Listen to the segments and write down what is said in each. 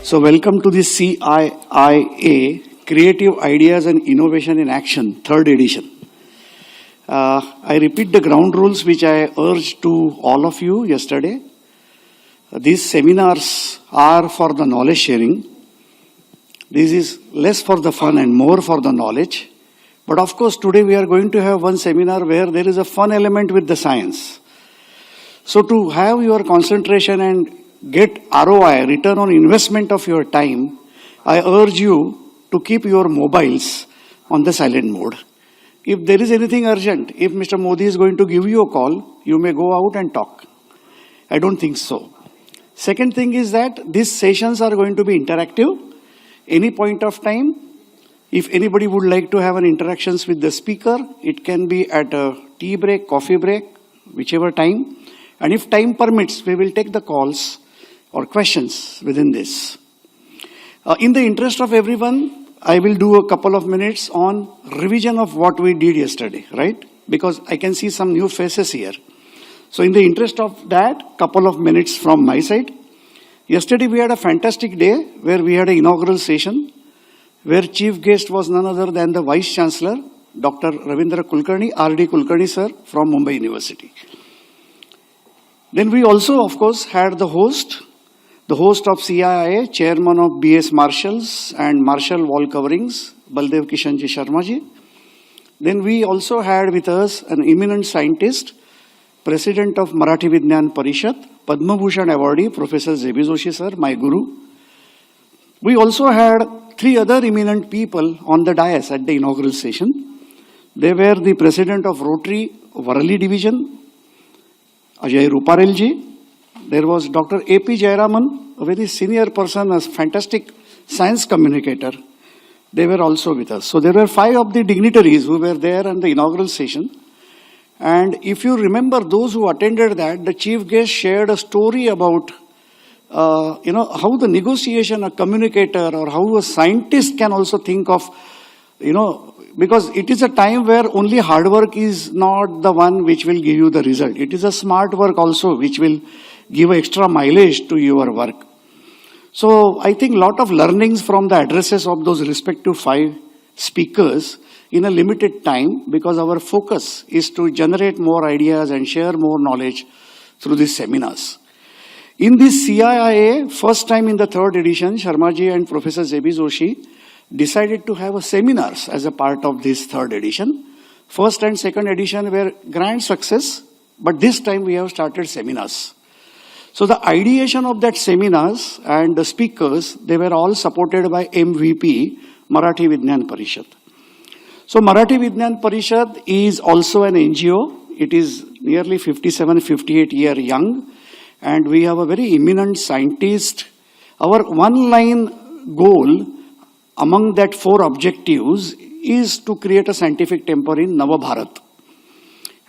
So welcome to the CiiA Creative Ideas and Innovation in Action, third edition. I repeat the ground rules which I urged to all of you yesterday. These seminars are for the knowledge sharing. This is less for the fun and more for the knowledge. But of course, today we are going to have one seminar where there is a fun element with the science. So to have your concentration and get ROI, return on investment of your time, I urge you to keep your mobiles on the silent mode. If there is anything urgent, if Mr. Modi is going to give you a call, you may go out and talk. I don't think so. Second thing is that these sessions are going to be interactive. Any point of time, if anybody would like to have an interactions with the speaker, it can be at a tea break, coffee break, whichever time. And if time permits, we will take the calls or questions within this. In the interest of everyone, I will do a couple of minutes on revision of what we did yesterday, right? Because I can see some new faces here. So in the interest of that, couple of minutes from my side. Yesterday we had a fantastic day where we had an inaugural session where chief guest was none other than the Vice Chancellor, Dr. Ravindra Kulkarni, R.D. Kulkarni sir from Mumbai University. Then we also, of course, had the host of CiiA, Chairman of BS Marshals and Marshall Wall Coverings, Baldev Kishanji Sharmaji. Then we also had with us an eminent scientist, President of Marathi Vidyan Parishad, Padma Bhushan awardee, Professor Zebi Joshi sir, my guru. We also had three other eminent people on the dais at the inaugural session. They were the President of Rotary Varali Division, Ajay Ruparelji. There was Dr. A.P. Jayaraman, a very senior person, a fantastic science communicator. They were also with us. So there were 5 of the dignitaries who were there on the inaugural session. And if you remember those who attended that, the chief guest shared a story about, how the negotiation, a communicator or how a scientist can also think of, because it is a time where only hard work is not the one which will give you the result. It is a smart work also which will give extra mileage to your work. So I think a lot of learnings from the addresses of those respective 5 speakers in a limited time, because our focus is to generate more ideas and share more knowledge through these seminars. In this CiiA, first time in the 3rd edition, Sharmaji and Professor Zebi Joshi decided to have a seminars as a part of this 3rd edition. First and 2nd edition were grand success, but this time we have started seminars. So the ideation of that seminars and the speakers, they were all supported by MVP, Marathi Vidyan Parishad. So Marathi Vidyan Parishad is also an NGO. It is nearly 57, 58 year young. And we have a very eminent scientist. Our one-line goal among that 4 objectives is to create a scientific temper in Nava Bharat.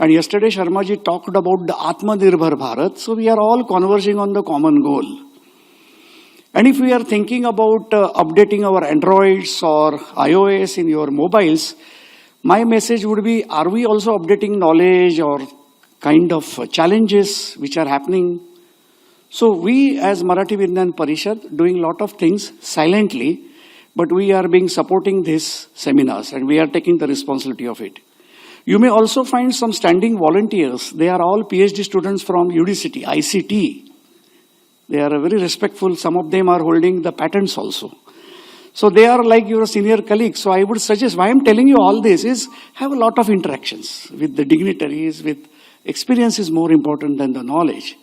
And yesterday Sharmaji talked about the Atmanirbhar Bharat. So we are all converging on the common goal. And if we are thinking about updating our Androids or iOS in your mobiles, my message would be, are we also updating knowledge or kind of challenges which are happening? So we as Marathi Vidyan Parishad doing a lot of things silently, but we are being supporting these seminars and we are taking the responsibility of it. You may also find some standing volunteers. They are all PhD students from UDCT, ICT. They are very respectful. Some of them are holding the patents also. So they are like your senior colleagues. So I would suggest, why I'm telling you all this is have a lot of interactions with the dignitaries, with experience is more important than the knowledge.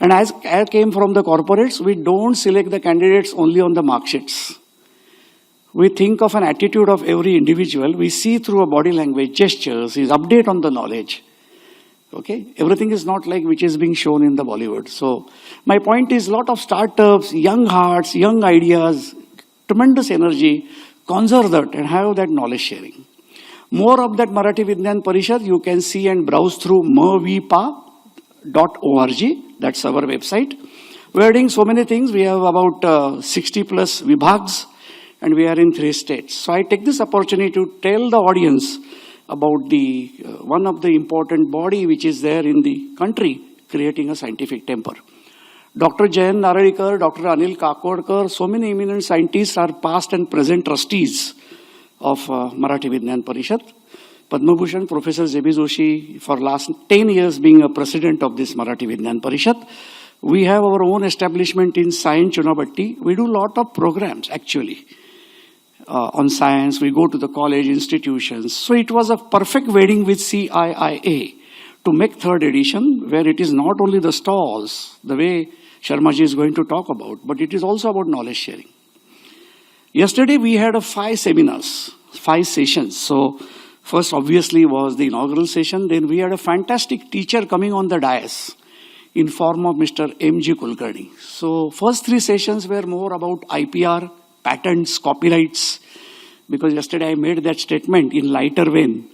And as I came from the corporates, we don't select the candidates only on the mark sheets. We think of an attitude of every individual. We see through a body language, gestures, his update on the knowledge. Okay, everything is not like which is being shown in the Bollywood. So my point is a lot of startups, young hearts, young ideas, tremendous energy, conserve that and have that knowledge sharing. More of that Marathi Vidyan Parishad you can see and browse through mavipa.org. That's our website. We are doing so many things. We have about 60 plus vibhags and we are in 3 states. So I take this opportunity to tell the audience about the one of the important body which is there in the country creating a scientific temper. Dr. Jayan Naralekar, Dr. Anil Kakodkar, so many eminent scientists are past and present trustees of Marathi Vignan Parishad. Padma Bhushan, Professor J.B. Joshi, for last 10 years being a president of this Marathi Vignan Parishad. We have our own establishment in Science Chunabatti. We do a lot of programs actually on science. We go to the college institutions. So it was a perfect wedding with CiiA to make third edition, where it is not only the stalls, the way Sharmaji is going to talk about, but it is also about knowledge sharing. Yesterday we had 5 seminars, 5 sessions. So first obviously was the inaugural session. Then we had a fantastic teacher coming on the dais in form of Mr. M.G. Kulkarni. So first 3 sessions were more about IPR, patents, copyrights, because yesterday I made that statement in lighter vein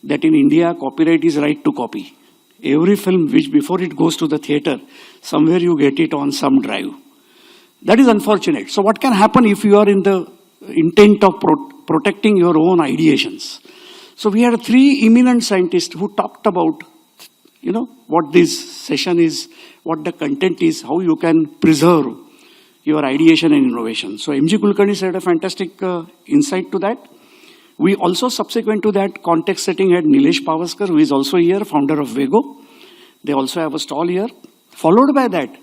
that in India copyright is right to copy. Every film which before it goes to the theater, somewhere you get it on some drive. That is unfortunate. So what can happen if you are in the intent of protecting your own ideations? So we had 3 eminent scientists who talked about, what this session is, what the content is, how you can preserve your ideation and innovation. So M.G. Kulkarni said a fantastic insight to that. We also, subsequent to that, context setting had Nilesh Pavaskar, who is also here, founder of Vego. They also have a stall here. Followed by that,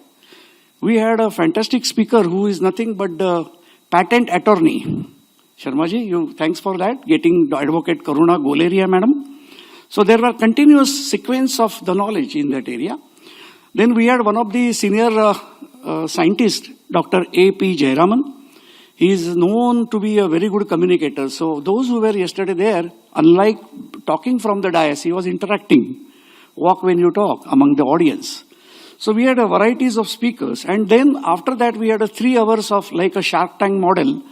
we had a fantastic speaker who is nothing but the patent attorney. Sharmaji, thanks for that, getting the advocate Karuna Goleria, madam. So there were continuous sequence of the knowledge in that area. Then we had one of the senior scientists, Dr. A.P. Jayaraman. He is known to be a very good communicator. So those who were yesterday there, unlike talking from the dais, he was interacting. Walk when you talk among the audience. So we had a varieties of speakers. And then after that, we had 3 hours of like a Shark Tank model,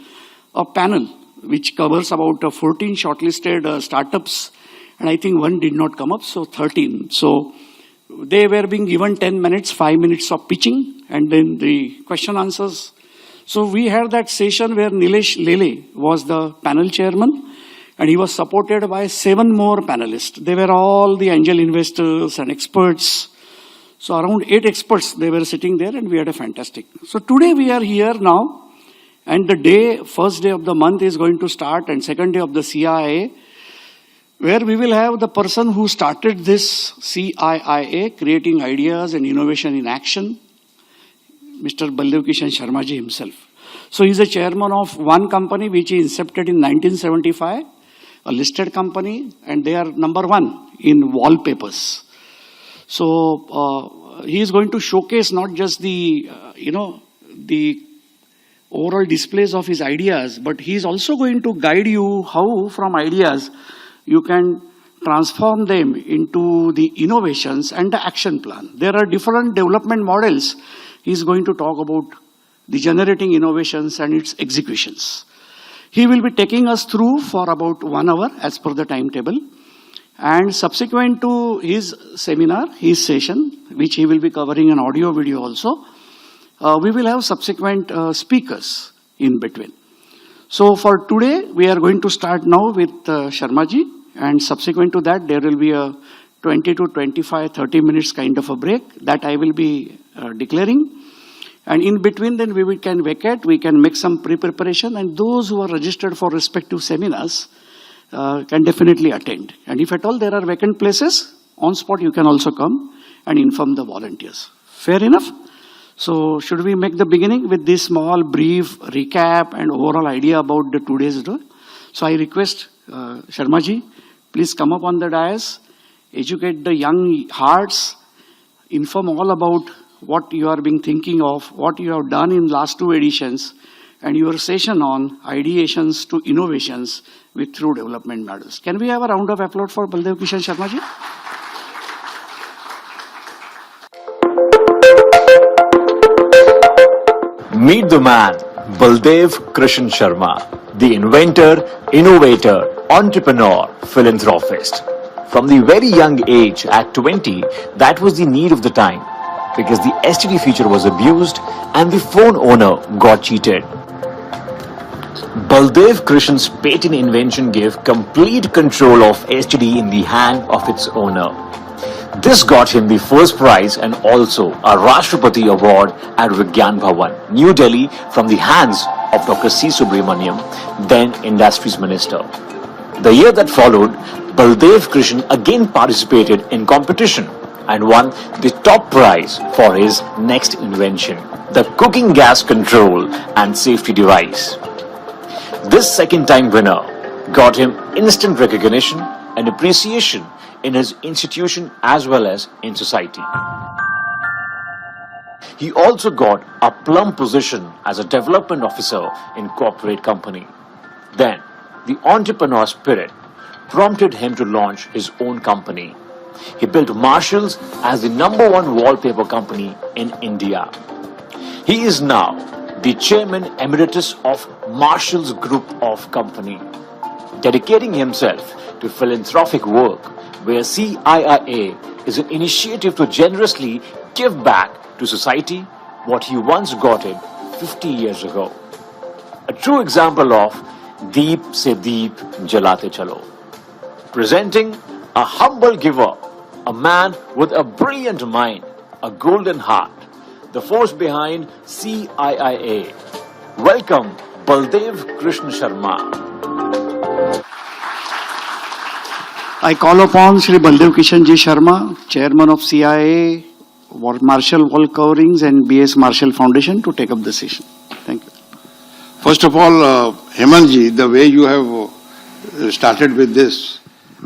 a panel, which covers about 14 shortlisted startups. And I think 1 did not come up, so 13. So they were being given 10 minutes, 5 minutes of pitching, and then the question answers. So we had that session where Nilesh Lele was the panel chairman, and he was supported by 7 more panelists. They were all the angel investors and experts. So around 8 experts, they were sitting there, and we had a fantastic. So today we are here now, and the first day of the month is going to start, and second day of the CiiA, where we will have the person who started this CiiA, Creating Ideas and Innovation in Action, Mr. Baldev Kishan Sharmaji himself. So he's a chairman of one company which he incepted in 1975, a listed company, and they are number 1 in wallpapers. So he is going to showcase not just the, the overall displays of his ideas, but he is also going to guide you how from ideas you can transform them into the innovations and the action plan. There are different development models. He is going to talk about the generating innovations and its executions. He will be taking us through for about 1 hour as per the timetable. And subsequent to his seminar, his session, which he will be covering an audio video also, we will have subsequent speakers in between. So for today, we are going to start now with Sharmaji, and subsequent to that, there will be a 20 to 25, 30 minutes kind of a break that I will be declaring. And in between, then we can vacate, we can make some pre-preparation, and those who are registered for respective seminars can definitely attend. And if at all there are vacant places, on spot you can also come and inform the volunteers. Fair enough? So should we make the beginning with this small brief recap and overall idea about the today's day? So I request Sharmaji, please come up on the dais, educate the young hearts, inform all about what you are being thinking of, what you have done in last 2 editions, and your session on ideations to innovations with through development models. Can we have a round of applause for Baldev Kishan Sharmaji? Meet the man, Baldev Krishan Sharma, the inventor, innovator, entrepreneur, philanthropist. From the very young age, at 20, that was the need of the time, because the STD feature was abused and the phone owner got cheated. Baldev Krishan's patent invention gave complete control of STD in the hand of its owner. This got him the first prize and also a Rashtrapati Award at Vigyan Bhavan, New Delhi, from the hands of Dr. C. Subramaniam, then Industries Minister. The year that followed, Baldev Krishan again participated in competition and won the top prize for his next invention, the cooking gas control and safety device. This second-time winner got him instant recognition and appreciation in his institution as well as in society. He also got a plum position as a development officer in corporate company. Then, the entrepreneur spirit prompted him to launch his own company. He built Marshalls as the #1 wallpaper company in India. He is now the chairman emeritus of Marshalls Group of Company, dedicating himself to philanthropic work where CiiA is an initiative to generously give back to society what he once got it 50 years ago. A true example of Deep se Deep Jalate Chalo. Presenting a humble giver, a man with a brilliant mind, a golden heart, the force behind CiiA. Welcome, Baldev Krishna Sharma. I call upon Shri Baldev Kishan Ji Sharma, Chairman of CiiA, Marshall Wall Coverings and B.S. Marshall Foundation to take up the session. Thank you. First of all, Hemanji, the way you have started with this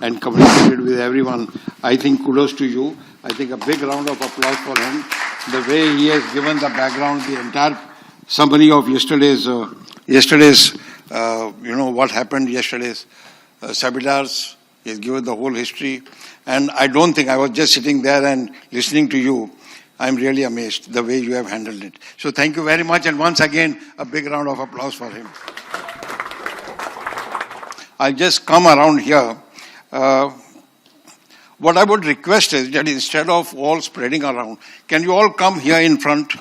and communicated with everyone, I think kudos to you. I think a big round of applause for him. The way he has given the background, the entire summary of yesterday's what happened yesterday's seminars. He has given the whole history. And I don't think, I was just sitting there and listening to you. I'm really amazed the way you have handled it. So thank you very much. And once again, a big round of applause for him. I'll just come around here. What I would request is that instead of all spreading around, can you all come here in front?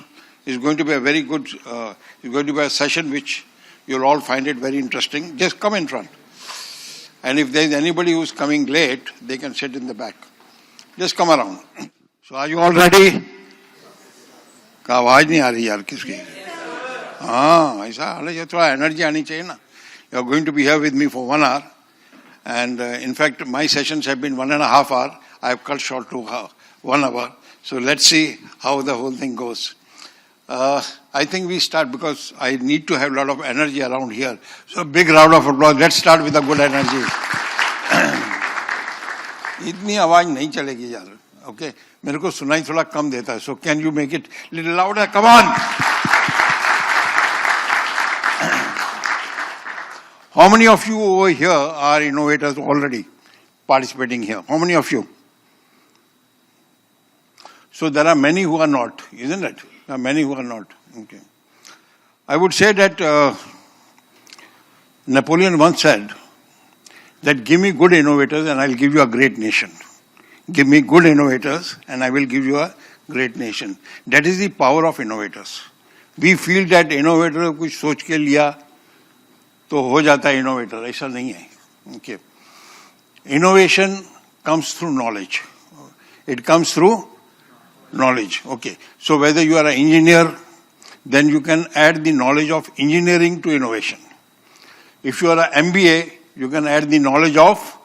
It's going to be a very good, it's going to be a session which you'll all find it very interesting. Just come in front. And if there's anybody who's coming late, they can sit in the back. Just come around. So are you all ready? आवाज नहीं आ रही यार किसकी? हाँ ऐसा हाल है थोड़ा energy आनी चाहिए ना. You are going to be here with me for 1 hour, and in fact my sessions have been 1.5 hours. I have cut short to 1 hour. So let's see how the whole thing goes. I think we start because I need to have a lot of energy around here. So big round of applause. Let's start with a good energy. इतनी आवाज नहीं चलेगी यार. Okay, मेरे को सुनाई थोड़ा कम देता है. So can you make it little louder? Come on. How many of you over here are innovators already participating here? How many of you? So there are many who are not, isn't it? There are many who are not. Okay. I would say that Napoleon once said that give me good innovators and I'll give you a great nation. Give me good innovators and I will give you a great nation. That is the power of innovators. We feel that innovator कुछ सोच के लिया तो हो जाता है innovator. ऐसा नहीं है. Okay. Innovation comes through knowledge. It comes through knowledge. Okay. So whether you are an engineer, then you can add the knowledge of engineering to innovation. If you are an MBA, you can add the knowledge of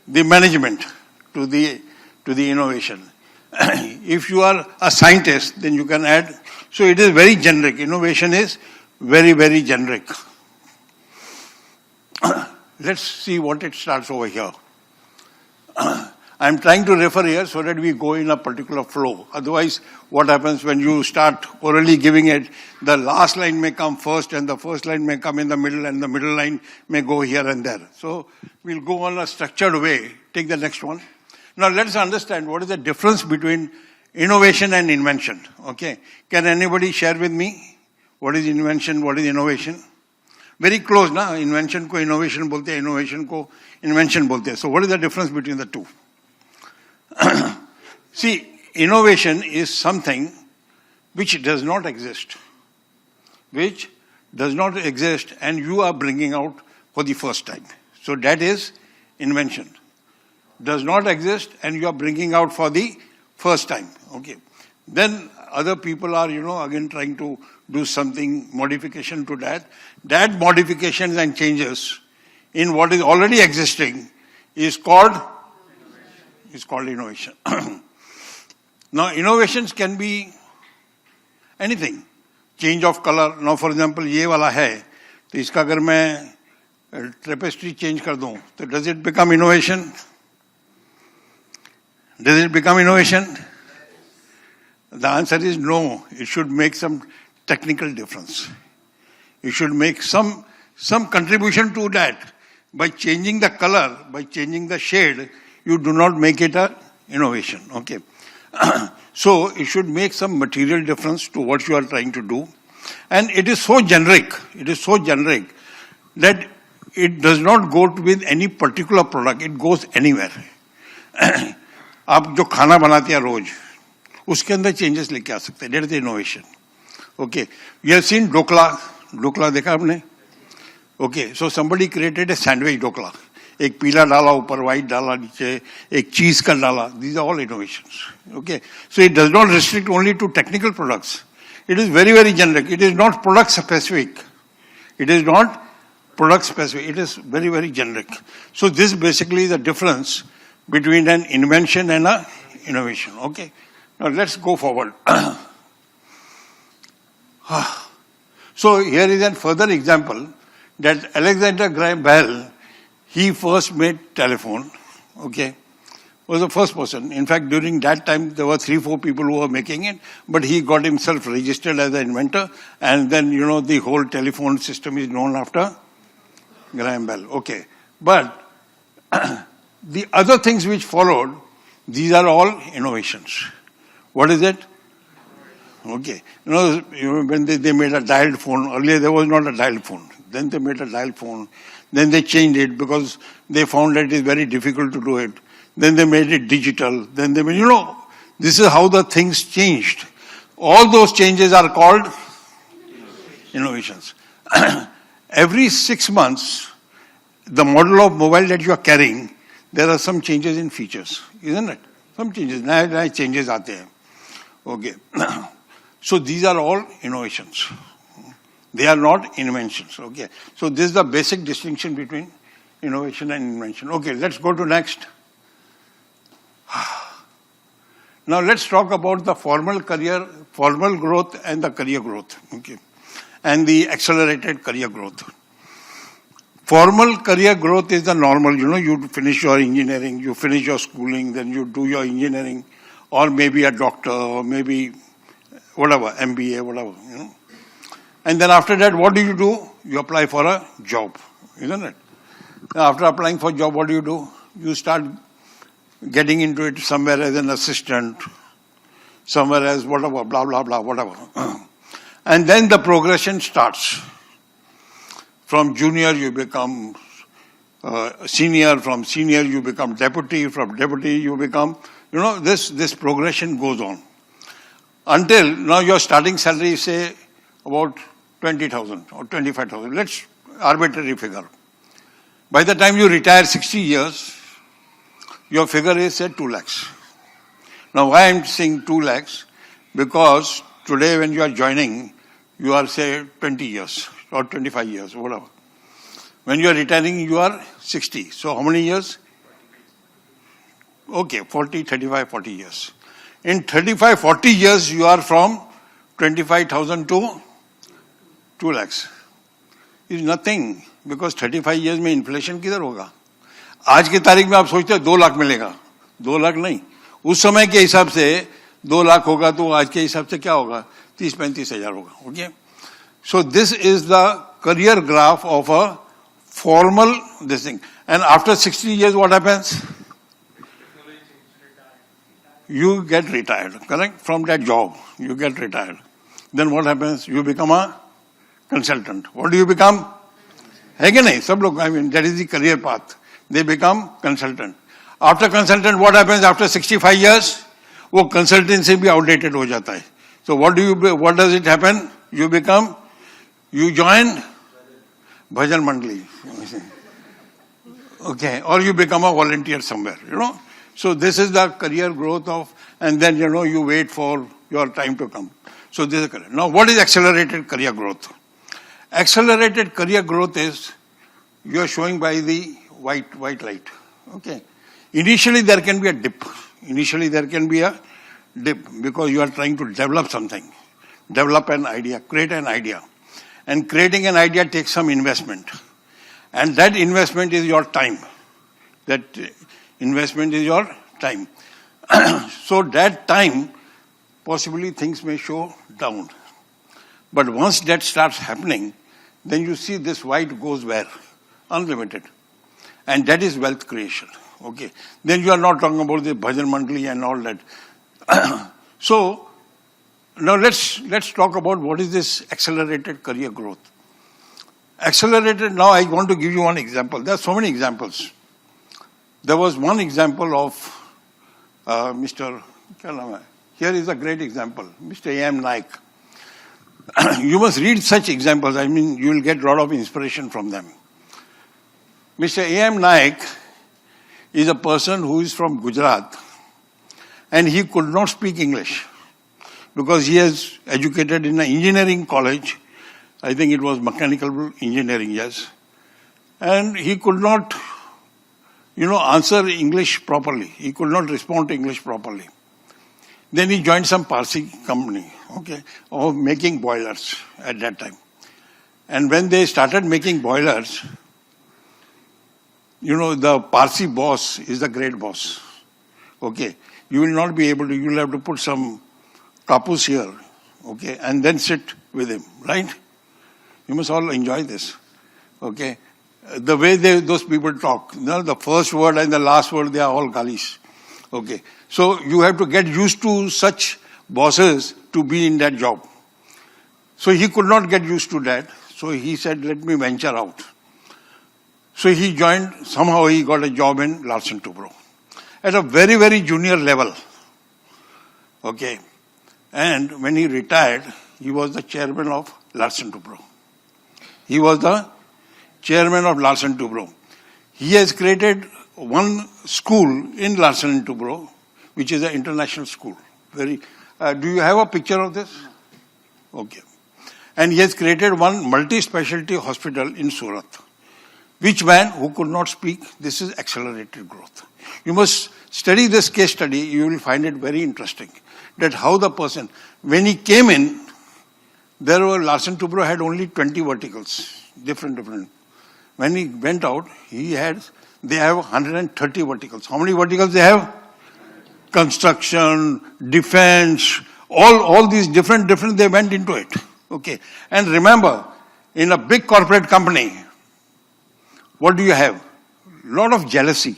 the management to the innovation. If you are a scientist, then you can add. So it is very generic. Innovation is very, very generic. Let's see what it starts over here. I'm trying to refer here so that we go in a particular flow. Otherwise, what happens when you start orally giving it, the last line may come first and the first line may come in the middle and the middle line may go here and there. So we'll go on a structured way. Take the next one. Now let's understand what is the difference between innovation and invention. Okay. Can anybody share with me what is invention, what is innovation? Very close, na? Invention ko innovation bolte hai, innovation ko invention bolte hai. So what is the difference between the two? See, innovation is something which does not exist. Which does not exist and you are bringing out for the first time. So that is invention. does not exist and you are bringing out for the first time. Okay. Then other people are, again trying to do something, modification to that. That modifications and changes in what is already existing is called innovation. Now, innovations can be anything. Change of color. Now, for example, ये वाला है, तो इसका अगर मैं tapestry change कर दूं, तो does it become innovation? Does it become innovation? The answer is no. It should make some technical difference. You should make some contribution to that. By changing the color, by changing the shade, you do not make it an innovation. Okay. So it should make some material difference to what you are trying to do. And it is so generic. It is so generic that it does not go with any particular product. It goes anywhere. आप जो खाना बनाते हैं रोज, उसके अंदर changes लेके आ सकते हैं. That is innovation. Okay. You have seen dokla. Dokla देखा आपने? Okay. So somebody created a sandwich dokla. एक पीला डाला ऊपर, white डाला नीचे, एक चीज का डाला. These are all innovations. Okay. So it does not restrict only to technical products. It is very, very generic. It is not product specific. It is not product specific. It is very, very generic. So this basically is the difference between an invention and an innovation. Okay. Now let's go forward. So here is a further example that Alexander Graham Bell, he first made telephone. Okay. Was the first person. In fact, during that time, there were 3-4 people who were making it, but he got himself registered as an inventor, and then, the whole telephone system is known after Graham Bell. Okay. But the other things which followed, these are all innovations. What is it? Okay. When they made a dialed phone, earlier there was not a dialed phone. Then they made a dialed phone. Then they changed it because they found that it is very difficult to do it. Then they made it digital. Then they made, this is how the things changed. All those changes are called innovations. Every 6 months, the model of mobile that you are carrying, there are some changes in features, isn't it? Some changes. Naya changes aate hain. Okay. So these are all innovations. They are not inventions. Okay. So this is the basic distinction between innovation and invention. Okay, let's go to next. Now let's talk about the formal growth and the career growth. Okay. And the accelerated career growth. Formal career growth is the normal, you finish your engineering, you finish your schooling, then you do your engineering, or maybe a doctor, or maybe whatever, MBA, whatever, And then after that, what do? You apply for a job, isn't it? After applying for a job, what do? You start getting into it somewhere as an assistant, somewhere as whatever, blah, blah, blah, whatever. And then the progression starts. From junior, you become senior. From senior, you become deputy. From deputy, you become, this progression goes on. Until now, your starting salary is, say, about 20,000 or 25,000. Let's arbitrary figure. By the time you retire 60 years, your figure is, say, 2 lakhs. Now, why I'm saying 2 lakhs? Because today when you are joining, you are, say, 20 years or 25 years, whatever. When you are retiring, you are 60. So how many years? Okay, 40, 35, 40 years. In 35, 40 years, you are from 25,000 to 2 lakhs. It's nothing, because 35 years में inflation किधर होगा? आज की तारीख में आप सोचते हैं 2 लाख मिलेगा. 2 लाख नहीं. उस समय के हिसाब से 2 लाख होगा तो आज के हिसाब से क्या होगा? 30-35 हजार होगा. Okay? So this is the career graph of a formal this thing. And after 60 years, what happens? You get retired, correct? From that job, you get retired. Then what happens? You become a consultant. What do you become? है कि नहीं? सब लोग, that is the career path. They become consultant. After consultant, what happens after 65 years? वो consultancy भी outdated हो जाता है. So what does it happen? You join Bhajan Mandali. Okay, or you become a volunteer somewhere, you know. So this is the career growth of, and then, you know, you wait for your time to come. So this is career. Now, what is accelerated career growth? Accelerated career growth is, you are showing by the white light. Okay. Initially, there can be a dip. Initially, there can be a dip because you are trying to develop something, develop an idea, create an idea. And creating an idea takes some investment. And that investment is your time. That investment is your time. So that time, possibly things may show down. But once that starts happening, then you see this white goes where? Unlimited. And that is wealth creation. Okay. Then you are not talking about the bhajan mandali and all that. So, now let's talk about what is this accelerated career growth. Accelerated, now I want to give you one example. There are so many examples. There was one example of Mr. Here is a great example, Mr. A.M. Naik. You must read such examples. I mean, you will get a lot of inspiration from them. Mr. A.M. Naik is a person who is from Gujarat, and he could not speak English because he is educated in an engineering college. I think it was mechanical engineering, yes. And he could not, you know, answer English properly. He could not respond to English properly. Then he joined some Parsi company, okay, of making boilers at that time. And when they started making boilers, you know, the Parsi boss is the great boss. Okay. You will not be able to, you will have to put some kapus here, okay, and then sit with him, right? You must all enjoy this, okay? The way those people talk, you know, the first word and the last word, they are all galis, okay? So you have to get used to such bosses to be in that job. So he could not get used to that. So he said, let me venture out. So he joined, somehow he got a job in Larsen Toubro at a very, very junior level. Okay. And when he retired, he was the chairman of Larsen Toubro. He was the chairman of Larsen Toubro. He has created one school in Larsen Toubro, which is an international school. Very. Do you have a picture of this? Okay. And he has created one multi-specialty hospital in Surat. Which man who could not speak? This is accelerated growth. You must study this case study. You will find it very interesting. That how the person, when he came in, there were, Larsen Toubro had only 20 verticals, different. When he went out, they have 130 verticals. How many verticals they have? Construction, defense, all these different, they went into it. Okay. And remember, in a big corporate company, what do you have? Lot of jealousy.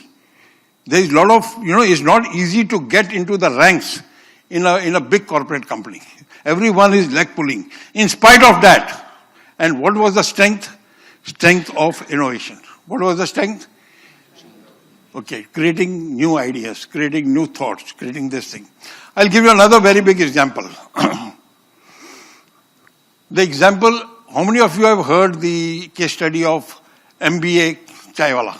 There is a lot of, you know, it's not easy to get into the ranks in a big corporate company. Everyone is leg pulling. In spite of that, and what was the strength? Strength of innovation. What was the strength? Okay, creating new ideas, creating new thoughts, creating this thing. I'll give you another very big example. The example, how many of you have heard the case study of MBA Chaiwala?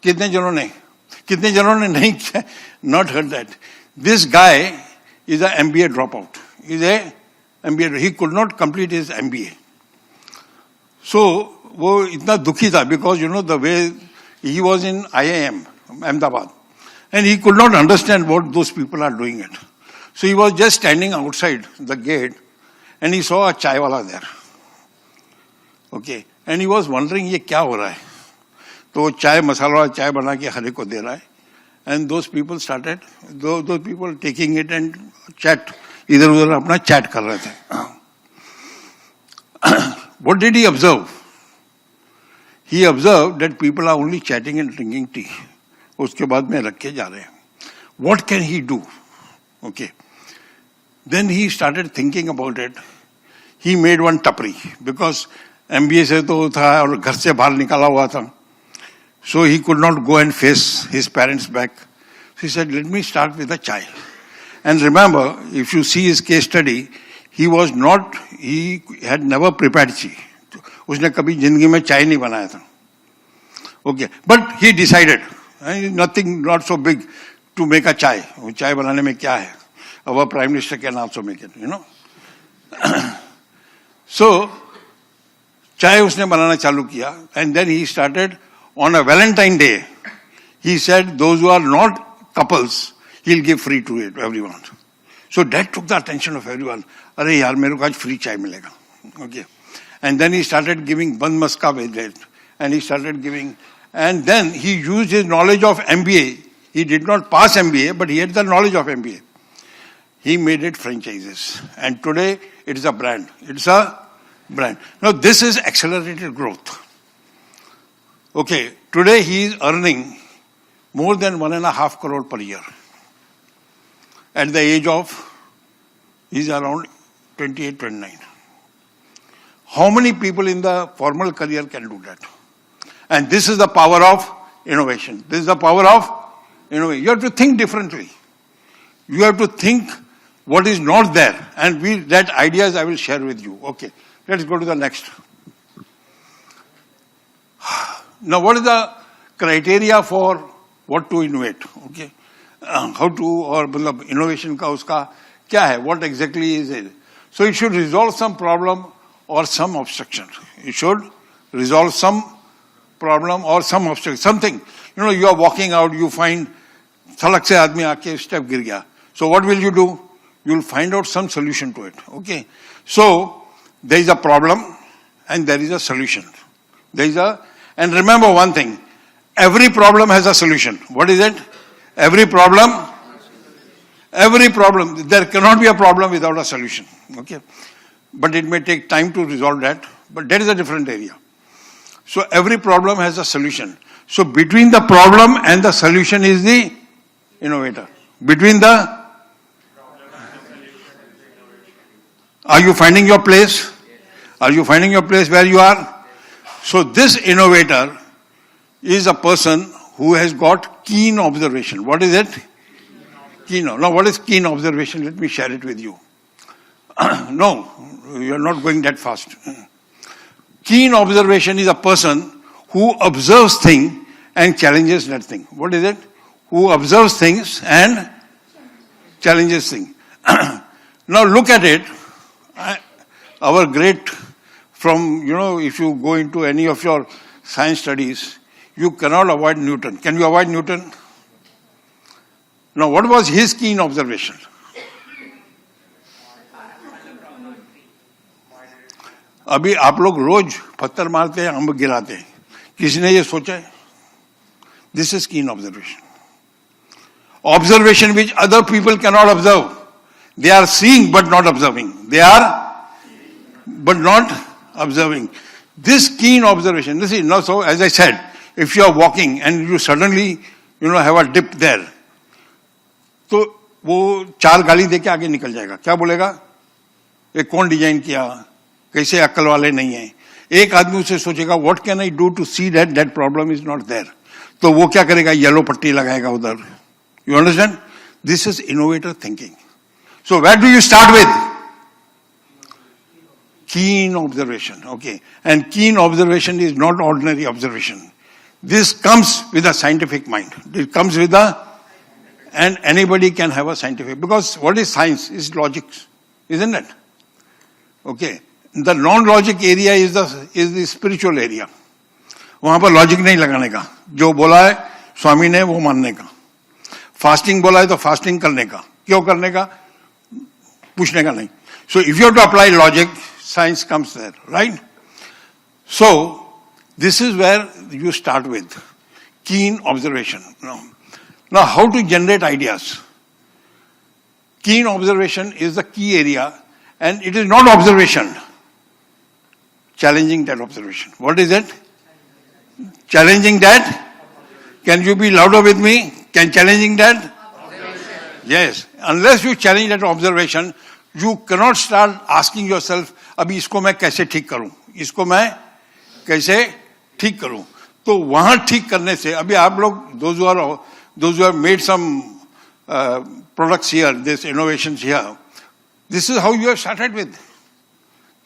Kitne janone nahi, not heard that. This guy is an MBA dropout. He could not complete his MBA. So, wo itna dukhi tha because, you know, the way he was in IIM, Ahmedabad, and he could not understand what those people are doing it. So he was just standing outside the gate and he saw a chaiwala there. Okay. And he was wondering, ye kya ho raha hai? So chai masala chai bana ke hare ko de raha hai. And those people started, those people taking it and chat, idhar udhar apna chat kar rahe the. What did he observe? He observed that people are only chatting and drinking tea. Uske baad mein rakhe ja rahe hain. What can he do? Okay. Then he started thinking about it. He made one tapri because MBA se to tha aur ghar se bahar nikala hua tha. So he could not go and face his parents back. So he said, let me start with a chai. And remember, if you see his case study, he had never prepared tea. उसने कभी जिंदगी में चाय नहीं बनाया था. Okay, but he decided, nothing, not so big, to make a chai. Chai banane mein kya hai? Our Prime Minister can also make it, you know. So, chai usne banana chalu kiya, and then he started on a Valentine Day. He said those who are not couples, he'll give free to it, everyone. So that took the attention of everyone. Arey yaar, mere ko aaj free chai milega. Okay. And then he started giving band maska with it. And he started giving, and then he used his knowledge of MBA. He did not pass MBA, but he had the knowledge of MBA. He made it franchises. And today it is a brand. It's a brand. Now this is accelerated growth. Okay, today he is earning more than 1.5 crore per year. At the age of, he's around 28, 29. How many people in the formal career can do that? And this is the power of innovation. This is the power of innovation. You have to think differently. You have to think what is not there. And that ideas I will share with you. Okay, let's go to the next. Now, what is the criteria for what to innovate? Okay, how to, or innovation ka uska kya hai? What exactly is it? So it should resolve some problem or some obstruction. It should resolve some problem or some obstruction. Something. You know, you are walking out, you find salak se aadmi aake step gir gaya. So what will you do? You will find out some solution to it. Okay. So there is a problem and there is a solution. And remember one thing. Every problem has a solution. What is it? Every problem. There cannot be a problem without a solution. Okay. But it may take time to resolve that. But that is a different area. So every problem has a solution. So between the problem and the solution is the innovator. Between the... Are you finding your place? Are you finding your place where you are? So this innovator is a person who has got keen observation. What is it? Keen. Now what is keen observation? Let me share it with you. No, you are not going that fast. Keen observation is a person who observes things and challenges that thing. What is it? Who observes things and challenges things. Now look at it. Our great, from, you know, if you go into any of your science studies, you cannot avoid Newton. Can you avoid Newton? Now what was his keen observation? अभी आप लोग रोज पत्थर मारते हैं, अंब गिराते हैं. किसी ने ये सोचा है? This is keen observation. Observation which other people cannot observe. They are seeing but not observing. They are but not observing. This keen observation. This is now, so as I said, if you are walking and you suddenly, you know, have a dip there, तो वो 4 गाली देके आगे निकल जाएगा. क्या बोलेगा? ये कौन डिजाइन किया? कैसे अक्ल वाले नहीं है. एक आदमी उसे सोचेगा what can I do to see that problem is not there. तो वो क्या करेगा? येलो पट्टी लगाएगा उधर. You understand? This is innovator thinking. So where do you start with? Keen observation. Okay. And keen observation is not ordinary observation. This comes with a scientific mind. It comes with and anybody can have a scientific, because what is science? Is logic, isn't it? Okay. The non-logic area is the spiritual area. वहां पर logic नहीं लगाने का. जो बोला है स्वामी ने वो मानने का. फास्टिंग बोला है तो फास्टिंग करने का. क्यों करने का? पूछने का नहीं. So if you have to apply logic, science comes there, right? So this is where you start with keen observation. Now how to generate ideas? Keen observation is the key area, and it is not observation. Challenging that observation. What is it? Challenging that. Can you be louder with me? Can challenging that? Observation. Yes. Unless you challenge that observation, you cannot start asking yourself, अभी इसको मैं कैसे ठीक करूं? इसको मैं कैसे ठीक करूं? तो वहां ठीक करने से, अभी आप लोग, those who have made some products here, this innovations here, this is how you have started with.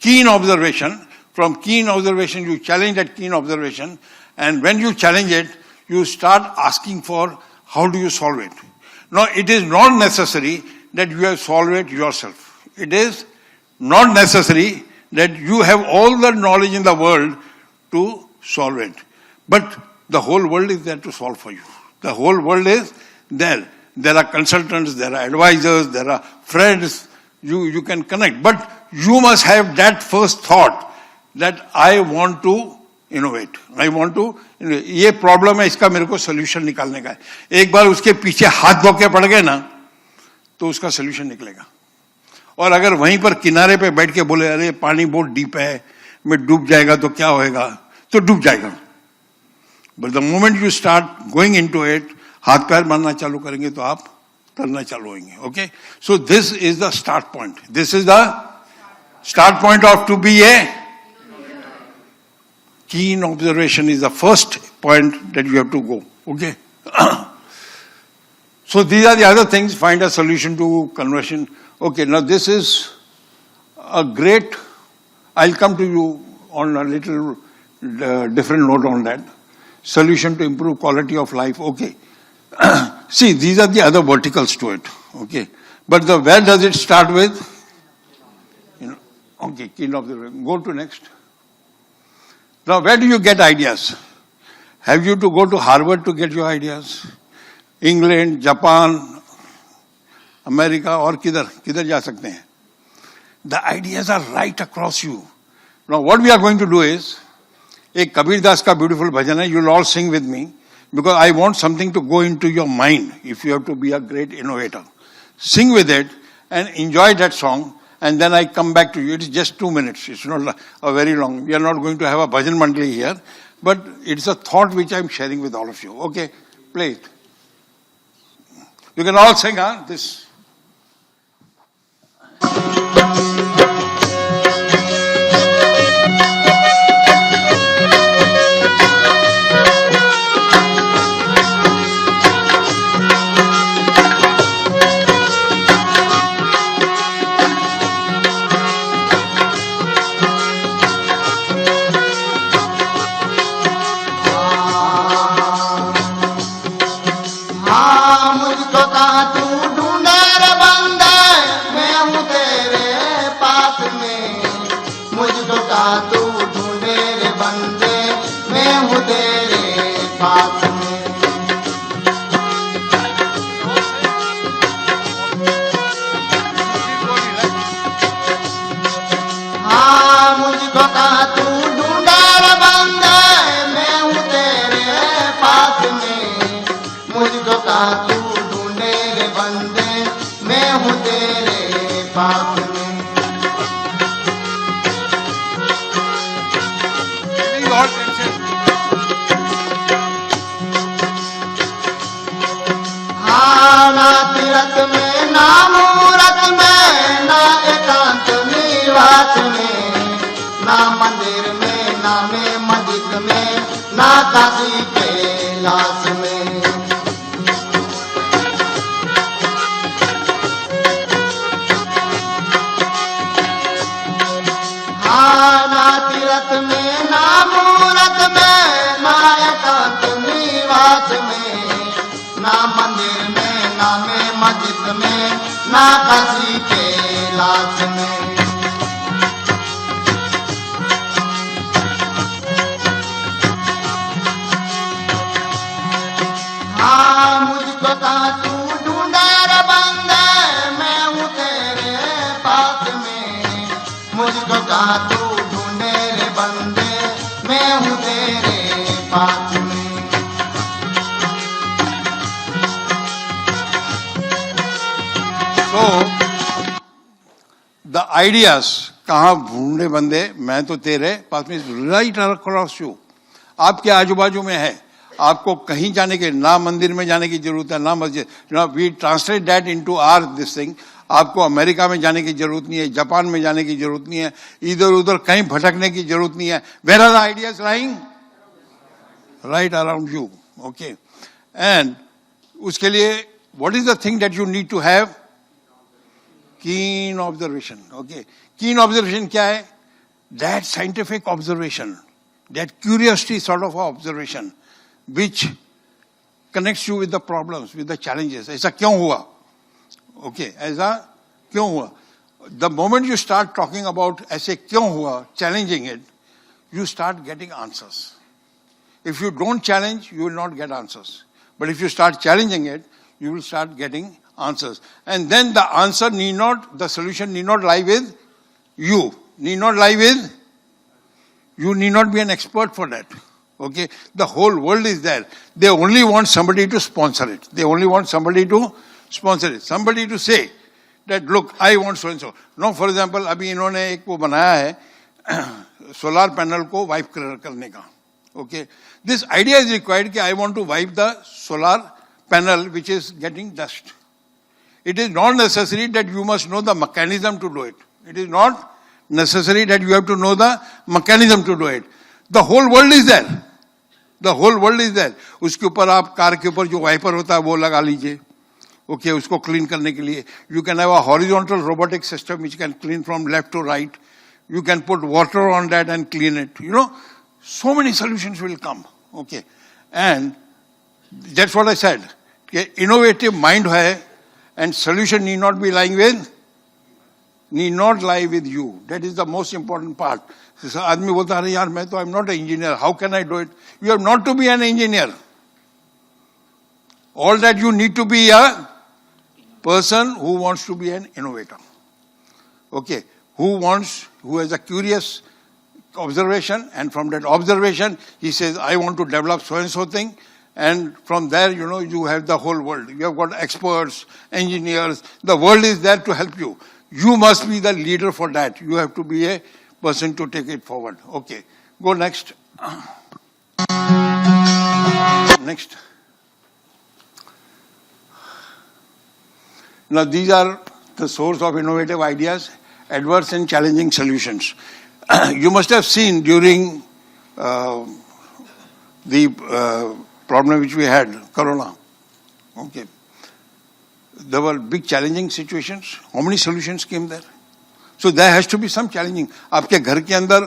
Keen observation. From keen observation, you challenge that keen observation, And when you challenge it, you start asking for how do you solve it. Now, it is not necessary that you have solved it yourself. It is not necessary that you have all the knowledge in the world to solve it. But the whole world is there to solve for you. The whole world is there. There are consultants, there are advisors, there are friends. You can connect. But you must have that first thought that I want to innovate. I want to innovate. ये problem है, इसका मेरे को solution निकालने का है. एक बार उसके पीछे हाथ धो के पड़ गए ना, तो उसका सोल्यूशन निकलेगा. और अगर वहीं पर किनारे पे बैठ के बोले अरे पानी बहुत डीप है, मैं डूब जाएगा तो क्या होएगा, तो डूब जाएगा. But the moment you start going into it, हाथ पैर मारना चालू करेंगे तो आप करना चालू होंगे. Okay, so this is the start point. This is the start point of to be a keen observation is the first point that you have to go. Okay. So these are the other things. Find a solution to conversion. Okay, now this is a great, I'll come to you on a little different note on that. Solution to improve quality of life. Okay. See, these are the other verticals to it. Okay. But where does it start with? Okay, keen observation. Go to next. Now, where do you get ideas? Have you to go to Harvard to get your ideas? England, Japan, America, और किधर जा सकते हैं? The ideas are right across you. Now, what we are going to do is, एक कबीर दास का beautiful भजन है. You'll all sing with me because I want something to go into your mind. If you have to be a great innovator, sing with it and enjoy that song. And then I come back to you. It's just 2 minutes. It's not a very long. We are not going to have a bhajan mandali here. But it's a thought which I'm sharing with all of you. Okay, play it. You can all sing, huh? This. The ideas कहाँ ढूंढे बंदे, मैं तो तेरे पास में, right across you. आपके आजू बाजू में है. आपको कहीं जाने के, ना मंदिर में जाने की जरूरत है, ना मस्जिद. We translate that into our this thing. आपको अमेरिका में जाने की जरूरत नहीं है, जापान में जाने की जरूरत नहीं है, इधर उधर कहीं भटकने की जरूरत नहीं है. Where are the ideas lying? Right around you. Okay. And उसके लिए what is the thing that you need to have? Keen observation. Okay. Keen observation क्या है? That scientific observation. that curiosity sort of observation, which connects you with the problems, with the challenges. ऐसा क्यों हुआ? Okay, ऐसा क्यों हुआ? The moment you start talking about ऐसे क्यों हुआ, challenging it, you start getting answers. If you don't challenge, you will not get answers. But if you start challenging it, you will start getting answers. And then the answer need not, the solution need not lie with you. Need not lie with, you need not be an expert for that. Okay? The whole world is there. They only want somebody to sponsor it. They only want somebody to sponsor it. Somebody to say that, look, I want so and so. Now, for example, अभी इन्होंने एक वो बनाया है solar panel को wipe करने का. Okay? This idea is required that I want to wipe the solar panel which is getting dust. It is not necessary that you must know the mechanism to do it. It is not necessary that you have to know the mechanism to do it. The whole world is there. The whole world is there. उसके ऊपर आप car के ऊपर जो wiper होता है वो लगा लीजिए. Okay, उसको clean करने के लिए. You can have a horizontal robotic system which can clean from left to right. You can put water on that and clean it. You know, so many solutions will come. Okay, and that's what I said. Okay, innovative mind hai, and solution need not be lying with, need not lie with you. That is the most important part. आदमी बोलता है यार मैं तो I'm not an engineer. How can I do it? You have not to be an engineer. All that you need to be a person who wants to be an innovator. Okay, who has a curious observation, and from that observation he says I want to develop so and so thing, and from there you have the whole world. You have got experts, engineers. The world is there to help you. You must be the leader for that. You have to be a person to take it forward. Okay, go next. Next. Now these are the source of innovative ideas, adverse and challenging solutions. You must have seen during the problem which we had, Corona. Okay. There were big challenging situations. How many solutions came there? So there has to be some challenging. आपके घर के अंदर